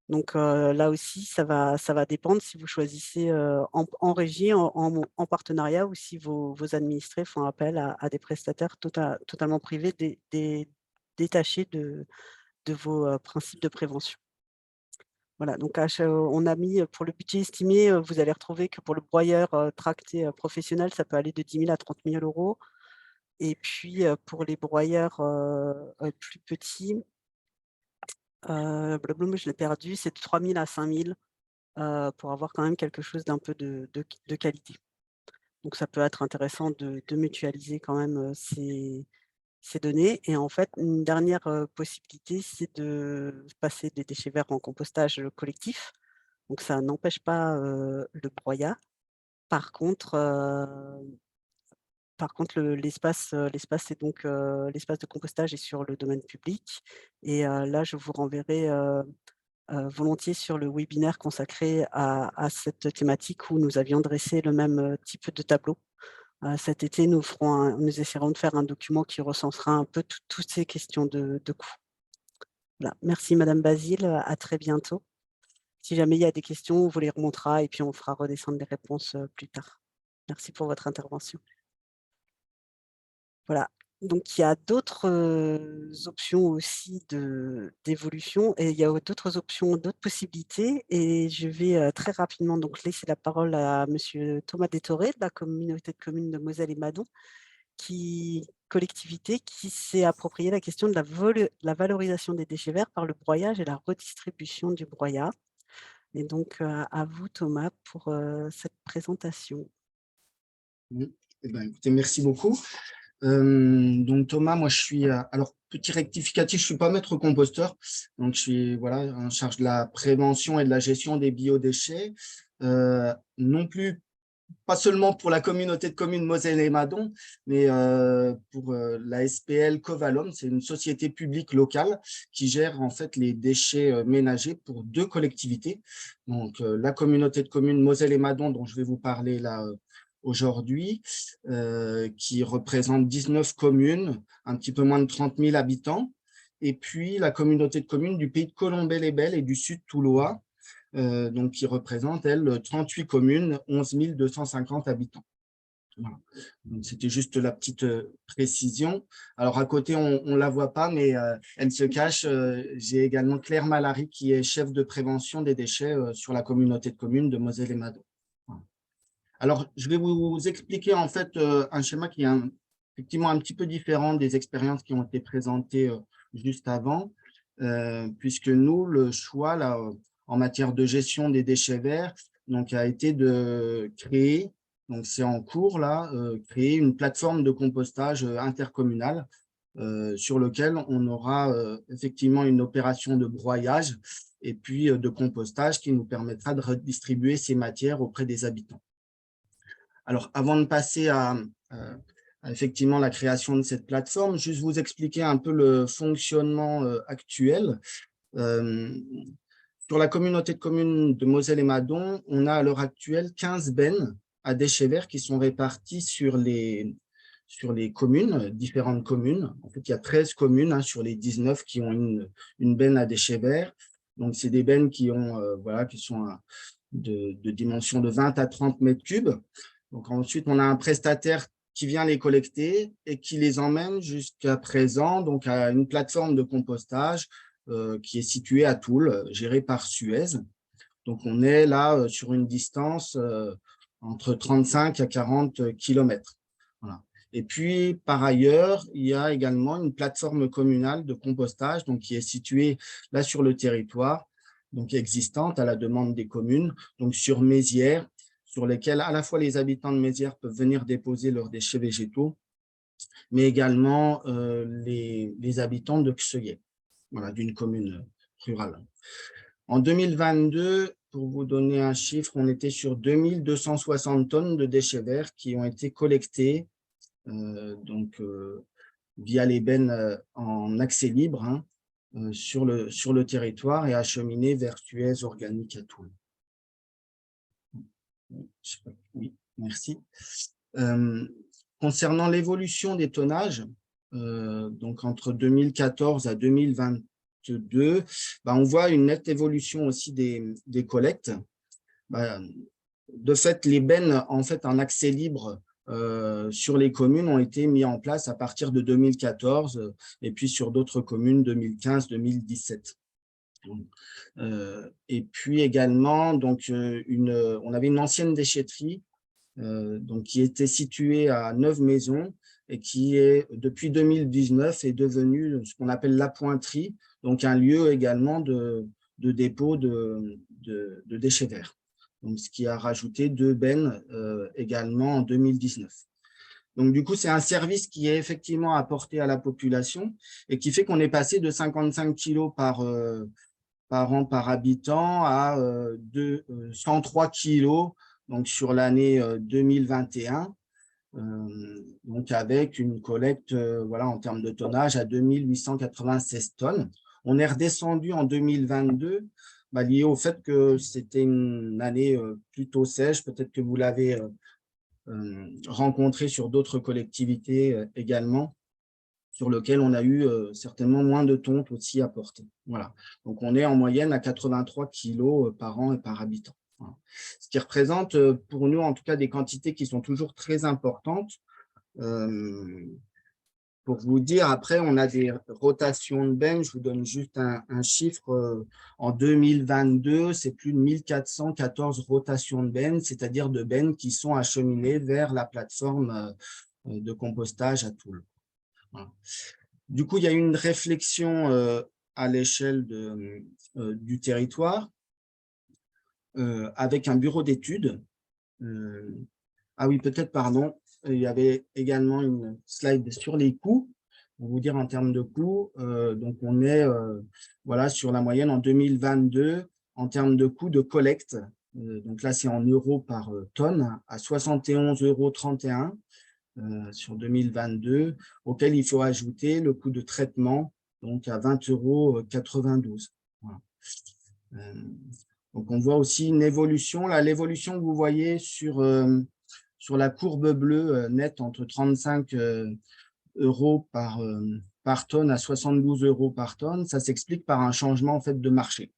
Donc là aussi, ça va dépendre si vous choisissez en régie, en partenariat ou si vos administrés font appel à des prestataires totalement privés, détachés de vos principes de prévention. Voilà, donc on a mis pour le budget estimé, vous allez retrouver que pour le broyeur tracté professionnel, ça peut aller de 10 000 à 30 000 €. Et puis, pour les broyeurs, plus petits, blablabla, je l'ai perdu, c'est de 3 000 à 5 000 pour avoir quand même quelque chose d'un peu de qualité. Donc ça peut être intéressant de mutualiser quand même, ces données et en fait, une dernière, possibilité, c'est de passer des déchets verts en compostage, collectif. Donc ça n'empêche pas, le broyat. Par contre, l'espace est donc, l'espace de compostage est sur le domaine public et là, je vous renverrai, volontiers sur le webinaire consacré à cette thématique où nous avions dressé le même, type de tableau. Cet été, nous essaierons de faire un document qui recensera un peu toutes ces questions de coûts. Voilà. Merci madame Basile, à très bientôt. Si jamais il y a des questions, on vous les remontera et puis on fera redescendre les réponses, plus tard. Merci pour votre intervention. Voilà, donc il y a d'autres, options aussi d'évolution et il y a d'autres options, d'autres possibilités et je vais, très rapidement donc laisser la parole à monsieur Thomas Détoré de la communauté de communes de Moselle et Madon, collectivité qui s'est approprié la question de la valorisation des déchets verts par le broyage et la redistribution du broyat et donc, à vous Thomas pour, cette présentation. Oui. Eh ben, écoutez, merci beaucoup. Donc Thomas, moi je suis, alors petit rectificatif, je suis pas maître composteur, donc je suis voilà, en charge de la prévention et de la gestion des biodéchets, non plus, pas seulement pour la communauté de communes Moselle et Madon, mais pour la SPL Covalom, c'est une société publique locale qui gère en fait les déchets ménagers pour 2 collectivités, donc la communauté de communes Moselle et Madon dont je vais vous parler là aujourd'hui, qui représente 19 communes, un petit peu moins de 30 000 habitants, et puis la communauté de communes du pays de Colombey-les-Belles et du Sud Toulois, donc qui représente, elle, 38 communes, 11 250 habitants. Voilà. C'était juste la petite précision. Alors à côté, on ne la voit pas, mais elle se cache. J'ai également Claire Malary, qui est chef de prévention des déchets sur la communauté de communes de Moselle et Madon. Alors, je vais vous expliquer en fait un schéma qui est effectivement un petit peu différent des expériences qui ont été présentées juste avant, puisque nous, le choix là, en matière de gestion des déchets verts donc, a été de créer, donc c'est en cours là, créer une plateforme de compostage intercommunale sur lequel on aura effectivement une opération de broyage et puis de compostage qui nous permettra de redistribuer ces matières auprès des habitants. Alors, avant de passer à effectivement la création de cette plateforme, juste vous expliquer un peu le fonctionnement actuel. Sur la communauté de communes de Moselle et Madon, on a à l'heure actuelle 15 bennes à déchets verts qui sont réparties sur les communes, différentes communes. En fait, il y a 13 communes sur les 19 qui ont une benne à déchets verts. Donc, c'est des bennes qui ont, voilà, qui sont de dimension de 20 à 30 mètres cubes. Donc ensuite, on a un prestataire qui vient les collecter et qui les emmène jusqu'à présent donc à une plateforme de compostage qui est située à Toul, gérée par Suez. Donc on est là sur une distance entre 35 à 40 kilomètres. Voilà. Et puis par ailleurs, il y a également une plateforme communale de compostage donc qui est située là sur le territoire, donc existante à la demande des communes, donc sur Mézières, sur lesquels à la fois les habitants de Mézières peuvent venir déposer leurs déchets végétaux, mais également les habitants de Xeuillet. voilà, d'une commune rurale. En 2022, pour vous donner un chiffre, on était sur 2260 tonnes de déchets verts qui ont été collectés via les bennes en accès libre, hein, sur le territoire et acheminés vers Suez Organique à Toul. Oui, merci. Concernant l'évolution des tonnages, donc entre 2014 à 2022, on voit une nette évolution aussi des collectes. De fait, les bennes en accès libre sur les communes ont été mis en place à partir de 2014 et puis sur d'autres communes 2015-2017. Et puis également, donc, on avait une ancienne déchetterie qui était située à Neuve-Maisons et qui est, depuis 2019, est devenue ce qu'on appelle la Pointerie, donc un lieu également de dépôt de déchets verts. Donc, ce qui a rajouté 2 bennes également en 2019. Donc, du coup, c'est un service qui est effectivement apporté à la population et qui fait qu'on est passé de 55 kilos par an par habitant à 103 kilos donc sur l'année 2021, donc avec une collecte voilà, en termes de tonnage à 2896 tonnes. On est redescendu en 2022, lié au fait que c'était une année plutôt sèche. Peut-être que vous l'avez rencontré sur d'autres collectivités également, sur lequel on a eu certainement moins de tontes aussi à porter. Voilà. Donc, on est en moyenne à 83 kilos par an et par habitant. Voilà. Ce qui représente pour nous, en tout cas, des quantités qui sont toujours très importantes. Pour vous dire, après, on a des rotations de bennes. Je vous donne juste un chiffre. En 2022, c'est plus de 1414 rotations de bennes, c'est-à-dire de bennes qui sont acheminées vers la plateforme de compostage à Toul. Voilà. Du coup, il y a eu une réflexion à l'échelle du territoire avec un bureau d'études. Ah oui, peut-être, pardon, il y avait également une slide sur les coûts. Pour vous dire en termes de coûts, donc on est voilà, sur la moyenne en 2022 en termes de coûts de collecte. Donc là, c'est en euros par tonne à 71,31 € sur 2022, auquel il faut ajouter le coût de traitement, donc à 20,92 €. Voilà. Donc, on voit aussi une évolution. Là, l'évolution que vous voyez sur la courbe bleue nette entre 35 € par tonne à 72 € par tonne, ça s'explique par un changement en fait, de marché.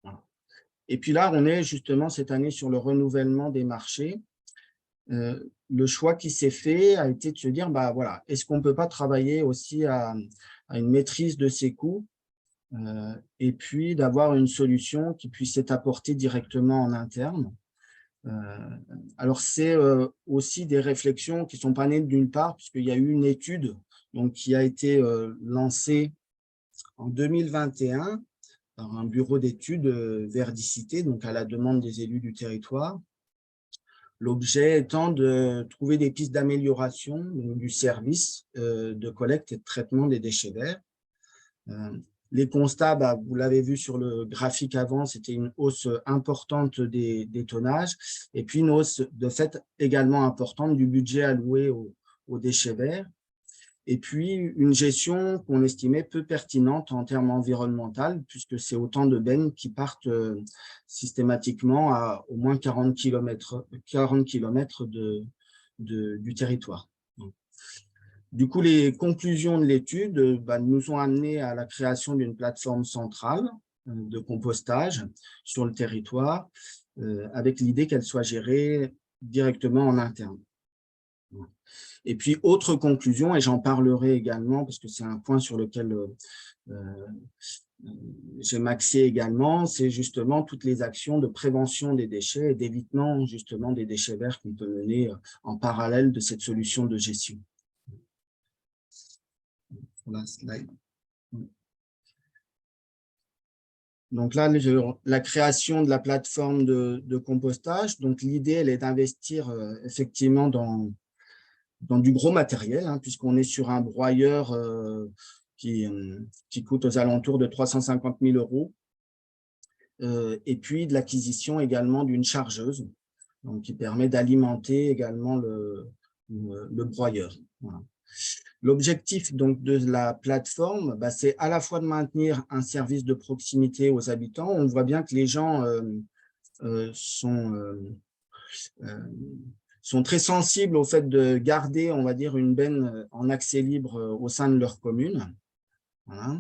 Voilà. Et puis là, on est justement cette année sur le renouvellement des marchés. Le choix qui s'est fait a été de se dire, voilà, est-ce qu'on ne peut pas travailler aussi à une maîtrise de ces coûts et puis d'avoir une solution qui puisse être apportée directement en interne. Alors, c'est aussi des réflexions qui ne sont pas nées de nulle part, puisqu'il y a eu une étude donc, qui a été lancée en 2021 par un bureau d'études Verdicité, donc à la demande des élus du territoire. L'objet étant de trouver des pistes d'amélioration du service de collecte et de traitement des déchets verts. Les constats, vous l'avez vu sur le graphique avant, c'était une hausse importante des tonnages et puis une hausse de fait également importante du budget alloué aux déchets verts. Et puis une gestion qu'on estimait peu pertinente en termes environnementaux, puisque c'est autant de bennes qui partent systématiquement à au moins 40 km du territoire. Du coup, les conclusions de l'étude nous ont amené à la création d'une plateforme centrale de compostage sur le territoire, avec l'idée qu'elle soit gérée directement en interne. Et puis, autre conclusion, et j'en parlerai également parce que c'est un point sur lequel j'aime axer également, c'est justement toutes les actions de prévention des déchets et d'évitement justement des déchets verts qu'on peut mener en parallèle de cette solution de gestion. La slide. Donc là, la création de la plateforme de compostage, donc l'idée, elle est d'investir effectivement dans du gros matériel, puisqu'on est sur un broyeur qui coûte aux alentours de 350 000 €. Et puis de l'acquisition également d'une chargeuse, donc qui permet d'alimenter également le broyeur. Voilà. L'objectif donc de la plateforme, c'est à la fois de maintenir un service de proximité aux habitants. On voit bien que les gens sont très sensibles au fait de garder, on va dire, une benne en accès libre au sein de leur commune. Voilà.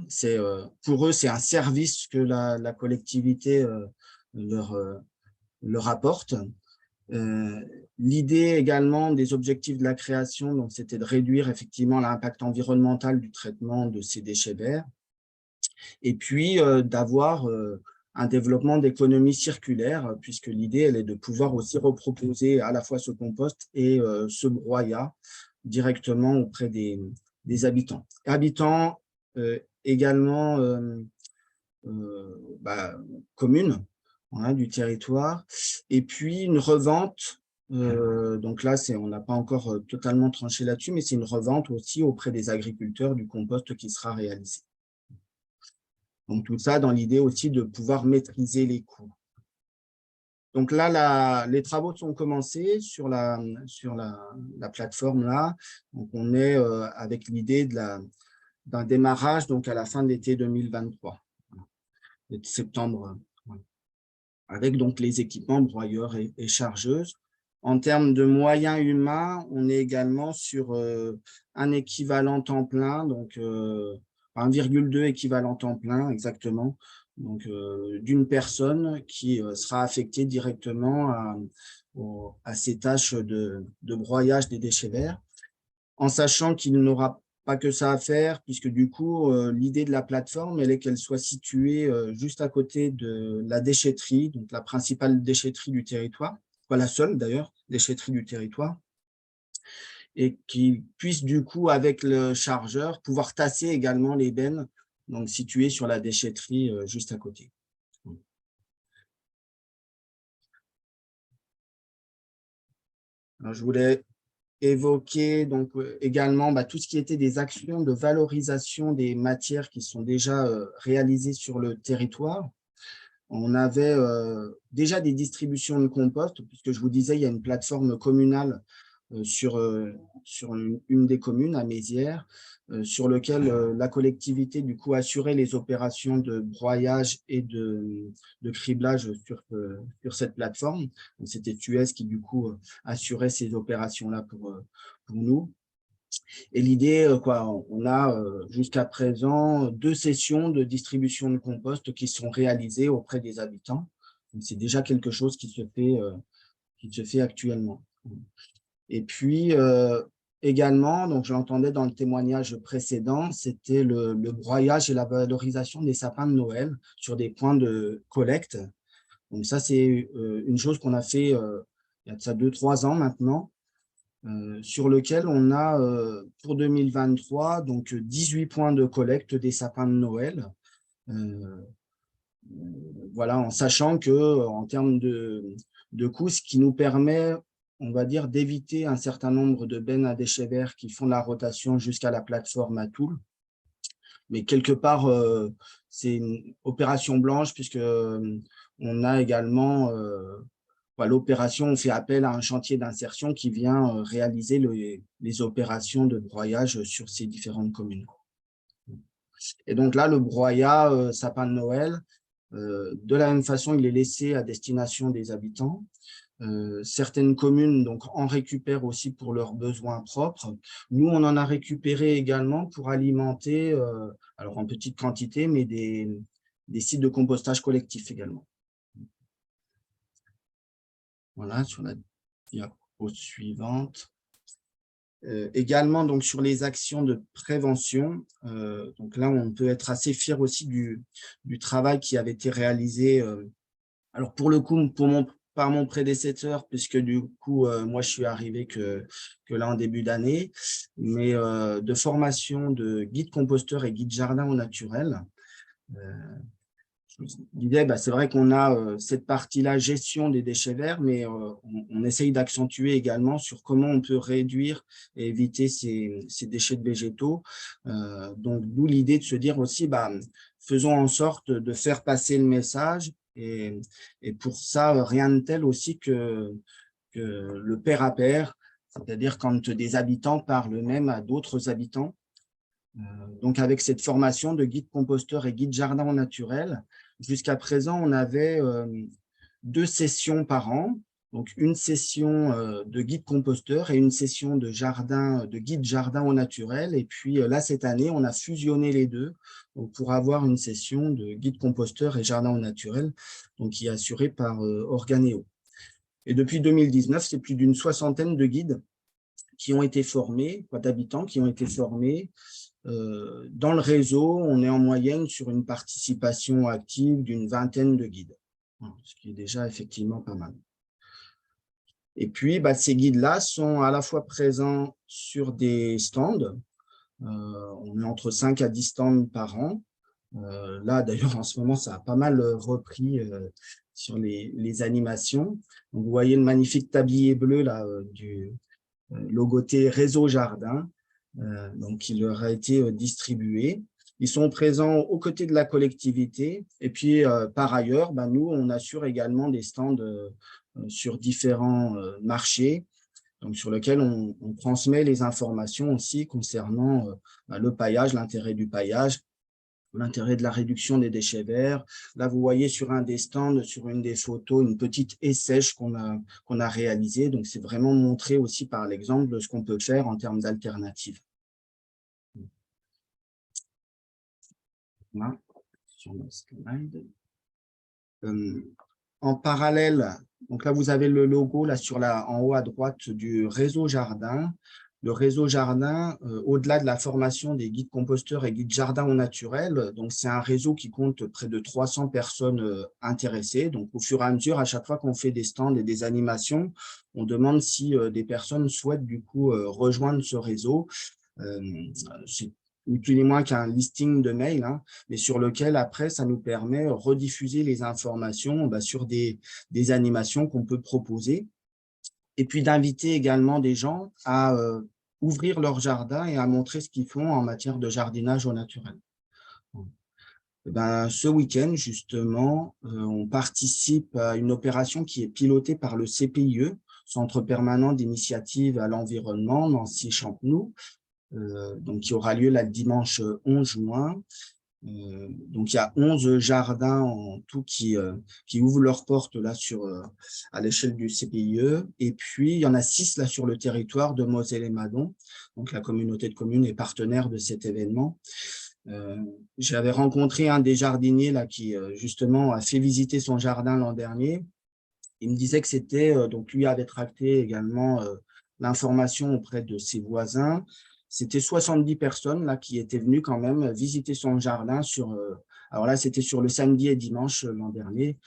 Pour eux, c'est un service que la collectivité leur apporte. L'idée également des objectifs de la création, donc c'était de réduire effectivement l'impact environnemental du traitement de ces déchets verts, et puis d'avoir un développement d'économie circulaire, puisque l'idée elle est de pouvoir aussi reproposer à la fois ce compost et ce broyat directement auprès des habitants. Habitants également communes, voilà, du territoire, et puis une revente. Donc là, on n'a pas encore totalement tranché là-dessus, mais c'est une revente aussi auprès des agriculteurs du compost qui sera réalisé. Donc tout ça dans l'idée aussi de pouvoir maîtriser les coûts. Donc là, les travaux sont commencés sur la plateforme là. Donc on est avec l'idée d'un démarrage donc à la fin de l'été 2023, septembre, avec donc les équipements broyeurs et chargeuses. En termes de moyens humains, on est également sur un équivalent temps plein, donc 1,2 équivalent temps plein exactement, donc d'une personne qui sera affectée directement à ces tâches de broyage des déchets verts, en sachant qu'il n'aura pas que ça à faire, puisque du coup, l'idée de la plateforme, elle est qu'elle soit située juste à côté de la déchetterie, donc la principale déchetterie du territoire, pas la seule d'ailleurs, déchetterie du territoire, et qu'il puisse du coup, avec le chargeur, pouvoir tasser également les bennes, donc situées sur la déchetterie juste à côté. Alors, je voulais évoquer donc également tout ce qui était des actions de valorisation des matières qui sont déjà réalisées sur le territoire. On avait déjà des distributions de compost, puisque je vous disais, il y a une plateforme communale sur une des communes, à Mézières, sur lequel la collectivité du coup assurait les opérations de broyage et de criblage sur cette plateforme. C'était Suez qui du coup assurait ces opérations-là pour nous. Et l'idée, on a jusqu'à présent 2 sessions de distribution de compost qui sont réalisées auprès des habitants. C'est déjà quelque chose qui se fait actuellement. Et puis, également, donc je l'entendais dans le témoignage précédent, c'était le broyage et la valorisation des sapins de Noël sur des points de collecte. Donc ça, c'est une chose qu'on a fait il y a de ça 2-3 ans maintenant, sur lequel on a pour 2023 donc 18 points de collecte des sapins de Noël. Voilà, en sachant que en termes de coûts, ce qui nous permet, on va dire, d'éviter un certain nombre de bennes à déchets verts qui font la rotation jusqu'à la plateforme à Toul. Mais quelque part, c'est une opération blanche puisque on a également l'opération, on fait appel à un chantier d'insertion qui vient réaliser les opérations de broyage sur ces différentes communes. Et donc là, le broyat sapin de Noël, de la même façon, il est laissé à destination des habitants. Certaines communes donc, en récupèrent aussi pour leurs besoins propres. Nous, on en a récupéré également pour alimenter, alors en petite quantité, mais des sites de compostage collectif également. Voilà, sur la diapo suivante. Également, donc, sur les actions de prévention, donc là, on peut être assez fier aussi du travail qui avait été réalisé. Alors, pour le coup, par mon prédécesseur, puisque du coup, moi, je suis arrivé que là en début d'année, mais de formation de guide composteur et guide jardin au naturel. je disais, c'est vrai qu'on a cette partie-là, gestion des déchets verts, mais on essaye d'accentuer également sur comment on peut réduire et éviter ces déchets de végétaux. Donc, d'où l'idée de se dire aussi, faisons en sorte de faire passer le message. Et pour ça, rien de tel aussi que le pair à pair, c'est-à-dire quand des habitants parlent même à d'autres habitants. Donc, avec cette formation de guide composteur et guide jardin au naturel, jusqu'à présent, on avait 2 sessions par an. Donc, une session de guide composteur et une session de guide jardin au naturel. Et puis là, cette année, on a fusionné les deux donc, pour avoir une session de guide composteur et jardin au naturel, donc, qui est assurée par Organéo. Et depuis 2019, c'est plus d'une 60aine de guides qui ont été formés, d'habitants qui ont été formés. Dans le réseau, on est en moyenne sur une participation active d'une 20aine de guides, ce qui est déjà effectivement pas mal. Et puis, ces guides-là sont à la fois présents sur des stands. On est entre 5 à 10 stands par an. Là, d'ailleurs, en ce moment, ça a pas mal repris sur les animations. Donc, vous voyez le magnifique tablier bleu là, du logoté Réseau Jardin. Donc, il leur a été distribué. Ils sont présents aux côtés de la collectivité. Et puis, par ailleurs, nous, on assure également des stands sur différents marchés, donc sur lesquels on transmet les informations aussi concernant le paillage, l'intérêt du paillage, l'intérêt de la réduction des déchets verts. Là, vous voyez sur un des stands, sur une des photos, une petite haie sèche qu'on a réalisée. Donc, c'est vraiment montrer aussi par l'exemple de ce qu'on peut faire en termes d'alternatives. Voilà, sur le slide. En parallèle, donc là, vous avez le logo là, en haut à droite du réseau jardin. Le réseau jardin, au-delà de la formation des guides composteurs et guides jardin au naturel, donc c'est un réseau qui compte près de 300 personnes intéressées. Donc, au fur et à mesure, à chaque fois qu'on fait des stands et des animations, on demande si des personnes souhaitent du coup rejoindre ce réseau. C'est ni plus ni moins qu'un listing de mails, mais sur lequel après, ça nous permet de rediffuser les informations sur des animations qu'on peut proposer. Et puis d'inviter également des gens à ouvrir leur jardin et à montrer ce qu'ils font en matière de jardinage au naturel. Ce week-end, justement, on participe à une opération qui est pilotée par le CPIE, Centre permanent d'initiative à l'environnement, Nancy-Champenoux, donc qui aura lieu le dimanche 11 juin. Donc, il y a 11 jardins en tout qui ouvrent leurs portes là à l'échelle du CPIE. Et puis, il y en a 6 là sur le territoire de Moselle et Madon. Donc, la communauté de communes est partenaire de cet événement. J'avais rencontré un des jardiniers là, qui, justement, a fait visiter son jardin l'an dernier. Il me disait que c'était, donc lui avait tracté également l'information auprès de ses voisins. C'était 70 personnes là, qui étaient venues quand même visiter son jardin. Alors là, c'était sur le samedi et dimanche l'an dernier.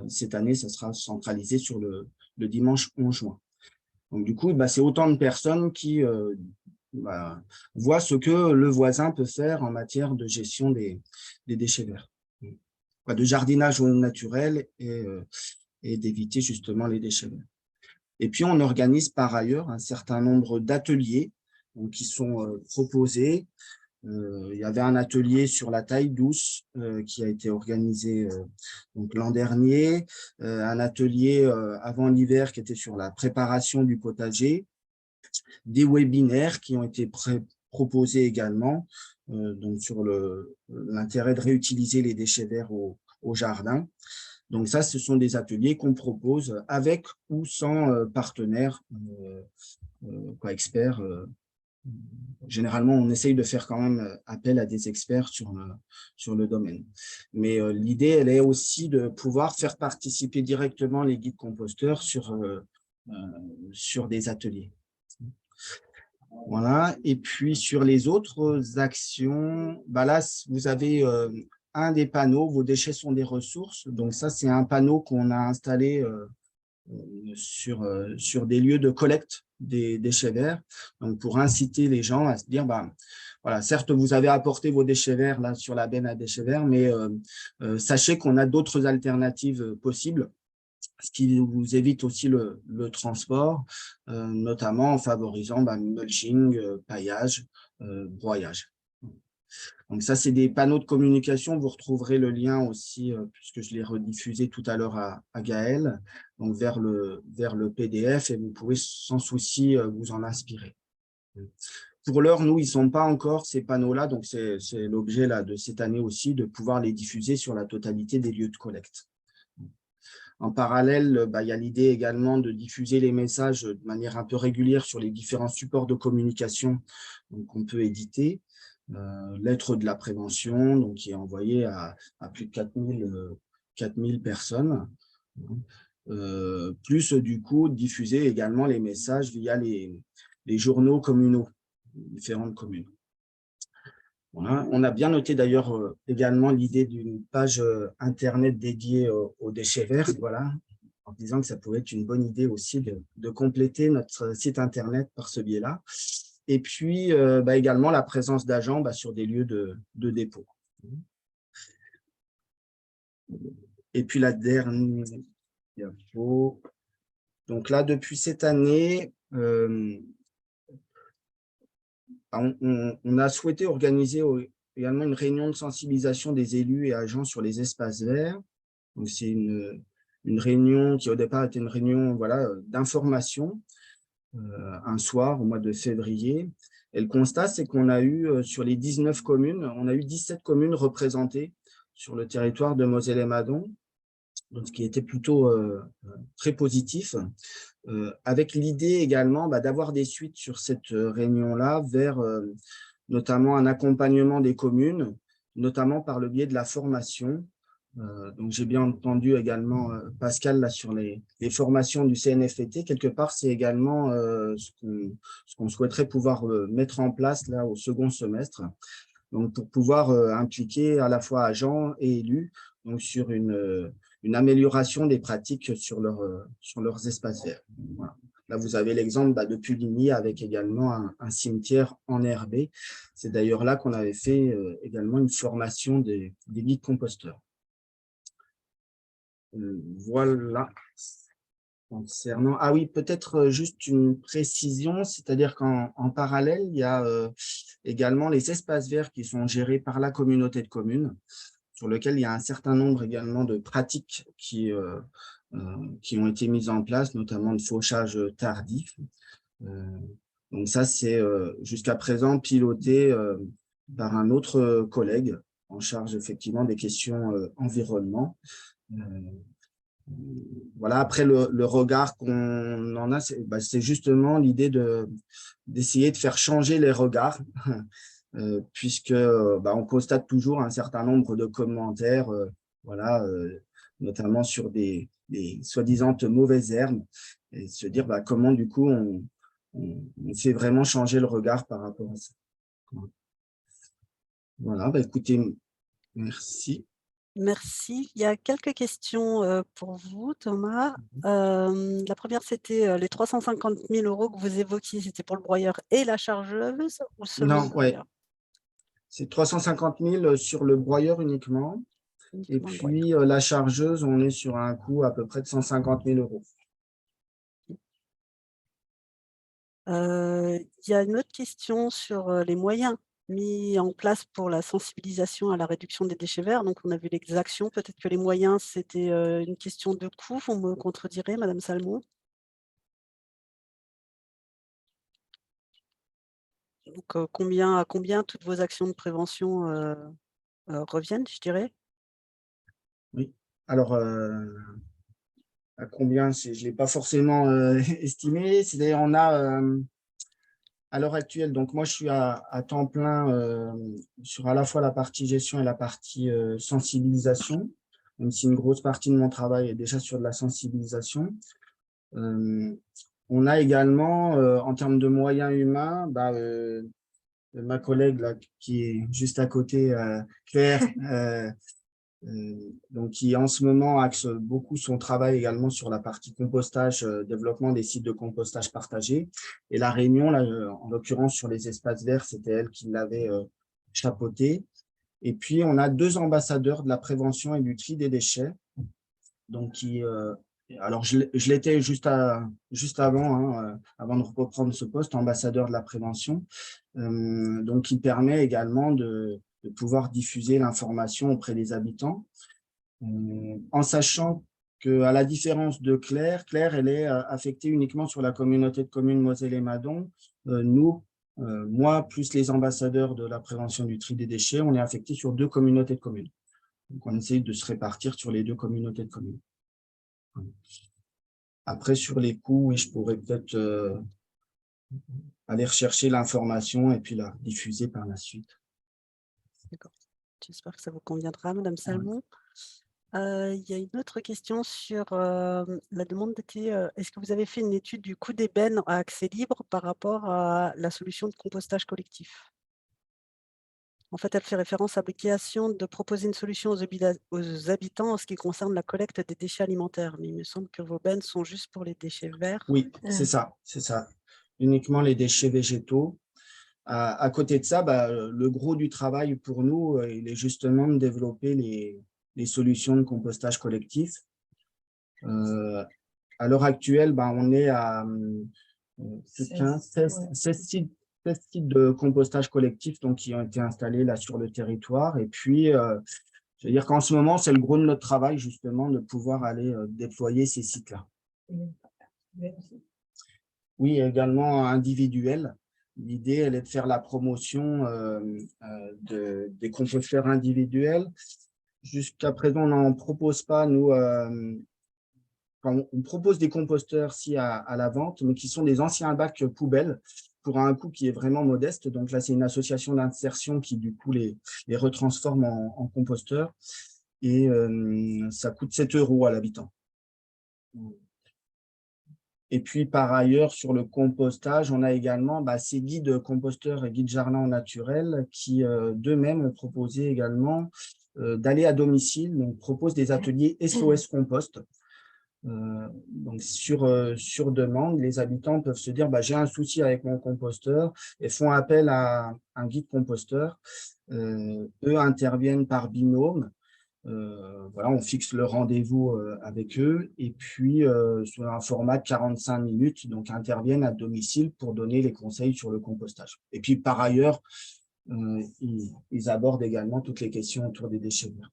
Cette année, ça sera centralisé sur le dimanche 11 juin. Donc, du coup, c'est autant de personnes qui voient ce que le voisin peut faire en matière de gestion des déchets verts, de jardinage au naturel et d'éviter justement les déchets verts. Et puis, on organise par ailleurs un certain nombre d'ateliers qui sont proposés. Il y avait un atelier sur la taille douce qui a été organisé l'an dernier, un atelier avant l'hiver qui était sur la préparation du potager, des webinaires qui ont été proposés également donc sur l'intérêt de réutiliser les déchets verts au jardin. Donc ça, ce sont des ateliers qu'on propose avec ou sans partenaires, experts. Généralement, on essaye de faire quand même appel à des experts sur le domaine. Mais l'idée, elle est aussi de pouvoir faire participer directement les guides composteurs sur des ateliers. Voilà. Et puis, sur les autres actions, là, vous avez un des panneaux, vos déchets sont des ressources. Donc ça, c'est un panneau qu'on a installé sur des lieux de collecte des déchets verts, donc pour inciter les gens à se dire, bah, voilà, certes, vous avez apporté vos déchets verts là, sur la benne à déchets verts, mais sachez qu'on a d'autres alternatives possibles, ce qui vous évite aussi le transport, notamment en favorisant mulching, paillage, broyage. Donc ça, c'est des panneaux de communication. Vous retrouverez le lien aussi, puisque je l'ai rediffusé tout à l'heure à Gaël, donc vers le PDF, et vous pouvez sans souci vous en inspirer. Pour l'heure, nous, ils ne sont pas encore ces panneaux-là, donc c'est l'objet de cette année aussi, de pouvoir les diffuser sur la totalité des lieux de collecte. En parallèle, il y a l'idée également de diffuser les messages de manière un peu régulière sur les différents supports de communication qu'on peut éditer. Lettre de la prévention, donc, qui est envoyée à plus de 4000 personnes. Plus du coup, diffuser également les messages via les journaux communaux, différentes communes. Voilà. On a bien noté d'ailleurs également l'idée d'une page internet dédiée aux déchets verts, voilà, en disant que ça pouvait être une bonne idée aussi de compléter notre site internet par ce biais-là. Et puis également la présence d'agents sur des lieux de dépôt. Et puis la dernière diapo. Donc là, depuis cette année, on a souhaité organiser également une réunion de sensibilisation des élus et agents sur les espaces verts. Donc c'est une réunion qui au départ était une réunion d'information, un soir au mois de février. Et le constat, c'est qu'on a eu sur les 19 communes, on a eu 17 communes représentées sur le territoire de Moselle-et-Madon, donc ce qui était plutôt très positif, avec l'idée également d'avoir des suites sur cette réunion-là vers notamment un accompagnement des communes, notamment par le biais de la formation. Donc, j'ai bien entendu également Pascal là, sur les formations du CNFPT. Quelque part, c'est également ce qu'on souhaiterait pouvoir mettre en place là, au second semestre, donc, pour pouvoir impliquer à la fois agents et élus donc, sur une amélioration des pratiques sur leurs espaces verts. Voilà. Là, vous avez l'exemple de Puligny avec également un cimetière en herbe. C'est d'ailleurs là qu'on avait fait également une formation des guides composteurs. Voilà. Concernant, ah oui, peut-être juste une précision, c'est-à-dire qu'en parallèle, il y a également les espaces verts qui sont gérés par la communauté de communes, sur lequel il y a un certain nombre également de pratiques qui ont été mises en place, notamment de fauchage tardif. Donc ça, c'est jusqu'à présent piloté par un autre collègue en charge effectivement des questions environnement. Voilà, après le regard qu'on en a, c'est justement l'idée d'essayer de faire changer les regards, puisque on constate toujours un certain nombre de commentaires, notamment sur des soi-disant mauvaises herbes, et se dire comment du coup on fait vraiment changer le regard par rapport à ça. Voilà, écoutez, merci. Merci. Il y a quelques questions pour vous, Thomas. La première, c'était les 350 000 € que vous évoquiez, c'était pour le broyeur et la chargeuse ou seulement le broyeur? C'est 350 000 sur le broyeur uniquement. Et puis, la chargeuse, on est sur un coût à peu près de 150 000 €. Il y a une autre question sur les moyens mis en place pour la sensibilisation à la réduction des déchets verts. Donc, on a vu l'exaction. Peut-être que les moyens, c'était une question de coût. Vous me contredirez, Madame Salmon. Donc, à combien toutes vos actions de prévention reviennent, je dirais? Oui. Alors, à combien, je ne l'ai pas forcément estimé. C'est-à-dire, on a, à l'heure actuelle, donc moi, je suis à temps plein sur à la fois la partie gestion et la partie sensibilisation, même si une grosse partie de mon travail est déjà sur de la sensibilisation. On a également, en termes de moyens humains, ma collègue là, qui est juste à côté, Claire, donc qui en ce moment axe beaucoup son travail également sur la partie compostage, développement des sites de compostage partagés. Et la réunion, là, en l'occurrence sur les espaces verts, c'était elle qui l'avait chapeauté. Et puis, on a 2 ambassadeurs de la prévention et du tri des déchets. Donc, alors, je l'étais juste avant, hein, avant de reprendre ce poste, ambassadeur de la prévention. Donc, qui permet également de pouvoir diffuser l'information auprès des habitants, en sachant qu'à la différence de Claire, elle est affectée uniquement sur la communauté de communes Moselle et Madon. Moi, plus les ambassadeurs de la prévention du tri des déchets, on est affectés sur 2 communautés de communes. Donc, on essaye de se répartir sur les 2 communautés de communes. Après, sur les coûts, oui, je pourrais peut-être aller rechercher l'information et puis la diffuser par la suite. D'accord. J'espère que ça vous conviendra, Madame Salmon. Il y a une autre question sur la demande était est-ce que vous avez fait une étude du coût des bennes à accès libre par rapport à la solution de compostage collectif? En fait, elle fait référence à l'obligation de proposer une solution aux habitants en ce qui concerne la collecte des déchets alimentaires. Mais il me semble que vos bennes sont juste pour les déchets verts. Oui, c'est ça. Uniquement les déchets végétaux. À côté de ça, le gros du travail pour nous, il est justement de développer les solutions de compostage collectif. À l'heure actuelle, on est à 16 sites de compostage collectif donc, qui ont été installés là sur le territoire. Et puis, je veux dire qu'en ce moment, c'est le gros de notre travail, justement, de pouvoir aller déployer ces sites-là. Oui, également individuel. L'idée, elle est de faire la promotion des composteurs individuels. Jusqu'à présent, on n'en propose pas, nous. On propose des composteurs à la vente, mais qui sont des anciens bacs poubelles pour un coût qui est vraiment modeste. Donc là, c'est une association d'insertion qui, du coup, les retransforme en composteurs. Et ça coûte 7 € à l'habitant. Et puis, par ailleurs, sur le compostage, on a également ces guides composteurs et guides jardin naturel qui, d'eux-mêmes, ont proposé également d'aller à domicile, donc proposent des ateliers SOS Compost. Donc sur demande, les habitants peuvent se dire j'ai un souci avec mon composteur et font appel à un guide composteur. Eux interviennent par binôme. Voilà, on fixe le rendez-vous avec eux et puis sur un format de 45 minutes, donc interviennent à domicile pour donner les conseils sur le compostage. Et puis par ailleurs, ils abordent également toutes les questions autour des déchets verts.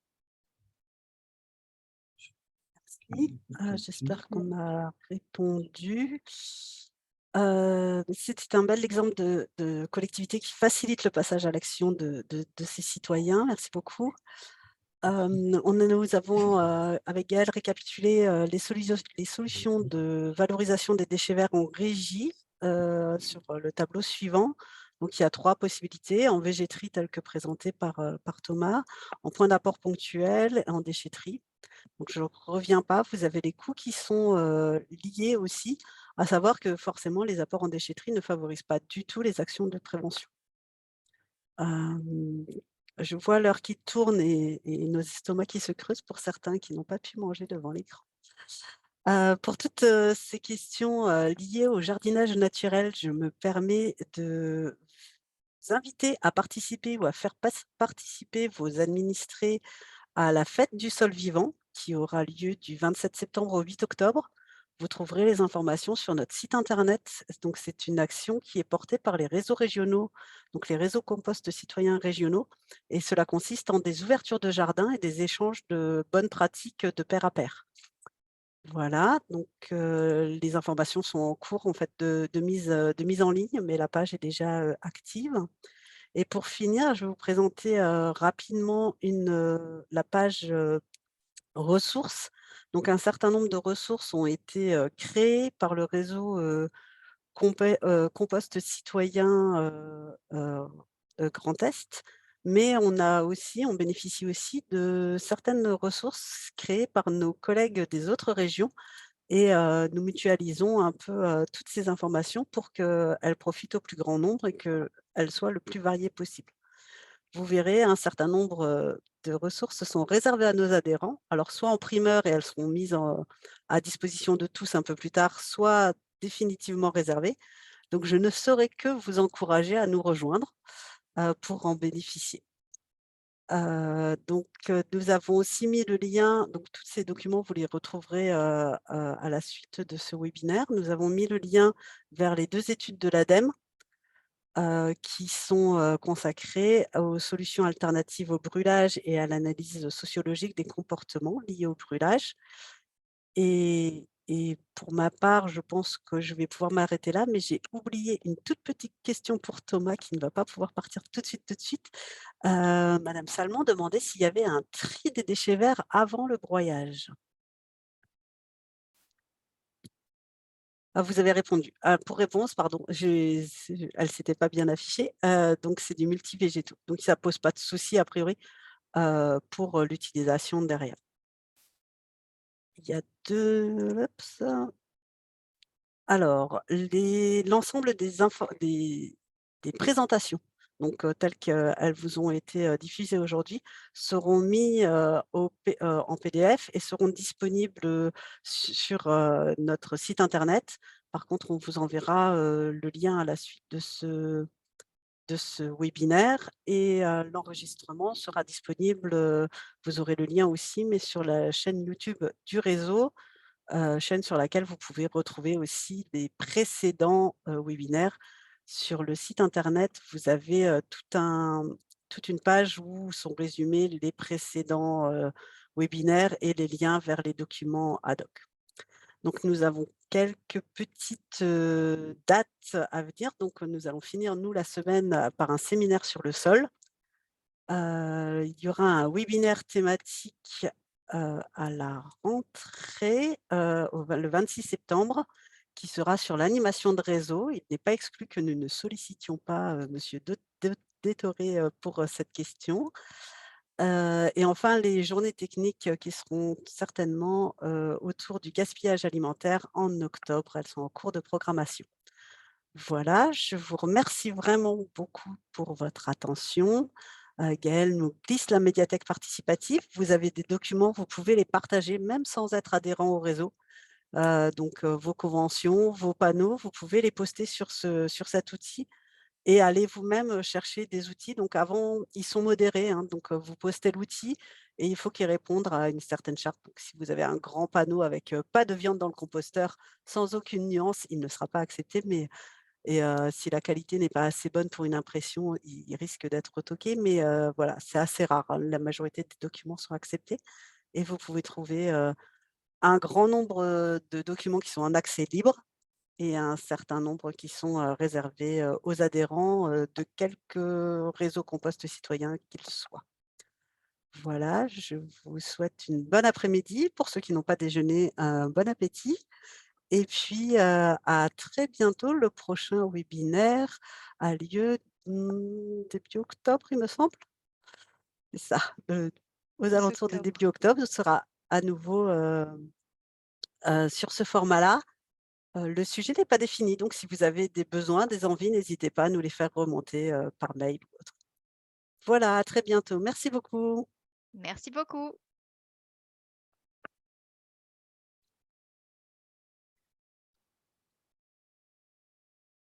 J'espère qu'on a répondu. C'était un bel exemple de collectivité qui facilite le passage à l'action de ses citoyens. Merci beaucoup. Nous avons, avec Gaëlle, récapitulé les solutions de valorisation des déchets verts en régie sur le tableau suivant. Donc, il y a 3 possibilités, en végéterie telle que présentée par Thomas, en point d'apport ponctuel et en déchetterie. Donc, je ne reviens pas, vous avez les coûts qui sont liés aussi, à savoir que forcément, les apports en déchetterie ne favorisent pas du tout les actions de prévention. Je vois l'heure qui tourne et nos estomacs qui se creusent pour certains qui n'ont pas pu manger devant l'écran. Pour toutes ces questions liées au jardinage naturel, je me permets de vous inviter à participer ou à faire participer vos administrés à la fête du sol vivant qui aura lieu du 27 septembre au 8 octobre. Vous trouverez les informations sur notre site internet. Donc, c'est une action qui est portée par les réseaux régionaux, donc les réseaux compost citoyens régionaux. Et cela consiste en des ouvertures de jardins et des échanges de bonnes pratiques de pair à pair. Voilà, donc les informations sont en cours en fait, de mise en ligne, mais la page est déjà active. Et pour finir, je vais vous présenter rapidement la page ressources. Donc, un certain nombre de ressources ont été créées par le réseau Compost Citoyen Grand Est, mais on bénéficie aussi de certaines ressources créées par nos collègues des autres régions et nous mutualisons un peu toutes ces informations pour qu'elles profitent au plus grand nombre et qu'elles soient le plus variées possible. Vous verrez un certain nombre de ressources sont réservées à nos adhérents, alors soit en primeur et elles seront mises à disposition de tous un peu plus tard, soit définitivement réservées. Donc, je ne saurais que vous encourager à nous rejoindre pour en bénéficier. Nous avons aussi mis le lien, donc tous ces documents, vous les retrouverez à la suite de ce webinaire. Nous avons mis le lien vers les 2 études de l'ADEME qui sont consacrées aux solutions alternatives au brûlage et à l'analyse sociologique des comportements liés au brûlage. Et pour ma part, je pense que je vais pouvoir m'arrêter là, mais j'ai oublié une toute petite question pour Thomas qui ne va pas pouvoir partir tout de suite. Madame Salmon demandait s'il y avait un tri des déchets verts avant le broyage. Ah, vous avez répondu. Pour réponse, pardon, elle ne s'était pas bien affichée. Donc, c'est du multivégétaux. Donc, ça ne pose pas de souci, a priori, pour l'utilisation derrière. Il y a alors, l'ensemble des présentations, donc telles qu'elles vous ont été diffusées aujourd'hui, seront mis en PDF et seront disponibles sur notre site internet. Par contre, on vous enverra le lien à la suite de ce webinaire et l'enregistrement sera disponible, vous aurez le lien aussi, mais sur la chaîne YouTube du réseau, chaîne sur laquelle vous pouvez retrouver aussi les précédents webinaires. Sur le site internet, vous avez toute une page où sont résumés les précédents webinaires et les liens vers les documents ad hoc. Donc, nous avons quelques petites dates à venir. Donc, nous allons finir, nous, la semaine par un séminaire sur le sol. Il y aura un webinaire thématique à la rentrée, le 26 septembre, qui sera sur l'animation de réseau. Il n'est pas exclu que nous ne sollicitions pas Monsieur Détoré pour cette question. Et enfin, les journées techniques qui seront certainement autour du gaspillage alimentaire en octobre. Elles sont en cours de programmation. Voilà, je vous remercie vraiment beaucoup pour votre attention. Gaëlle nous glisse la médiathèque participative. Vous avez des documents, vous pouvez les partager même sans être adhérent au réseau. Vos conventions, vos panneaux, vous pouvez les poster sur cet outil et aller vous-même chercher des outils. Donc avant, ils sont modérés, hein, donc vous postez l'outil et il faut qu'il réponde à une certaine charte. Donc si vous avez un grand panneau avec pas de viande dans le composteur, sans aucune nuance, il ne sera pas accepté, et si la qualité n'est pas assez bonne pour une impression, il risque d'être retoqué, mais voilà, c'est assez rare, hein. La majorité des documents sont acceptés et vous pouvez trouver un grand nombre de documents qui sont en accès libre et un certain nombre qui sont réservés aux adhérents de quelques réseaux compost citoyens qu'ils soient. Voilà, je vous souhaite une bonne après-midi. Pour ceux qui n'ont pas déjeuné, un bon appétit. Et puis, à très bientôt. Le prochain webinaire a lieu début octobre, il me semble. C'est ça, aux 10 alentours de octobre. début octobre. Ce sera à nouveau sur ce format-là. Le sujet n'est pas défini, donc si vous avez des besoins, des envies, n'hésitez pas à nous les faire remonter par mail ou autre. Voilà, à très bientôt. Merci beaucoup. Merci beaucoup.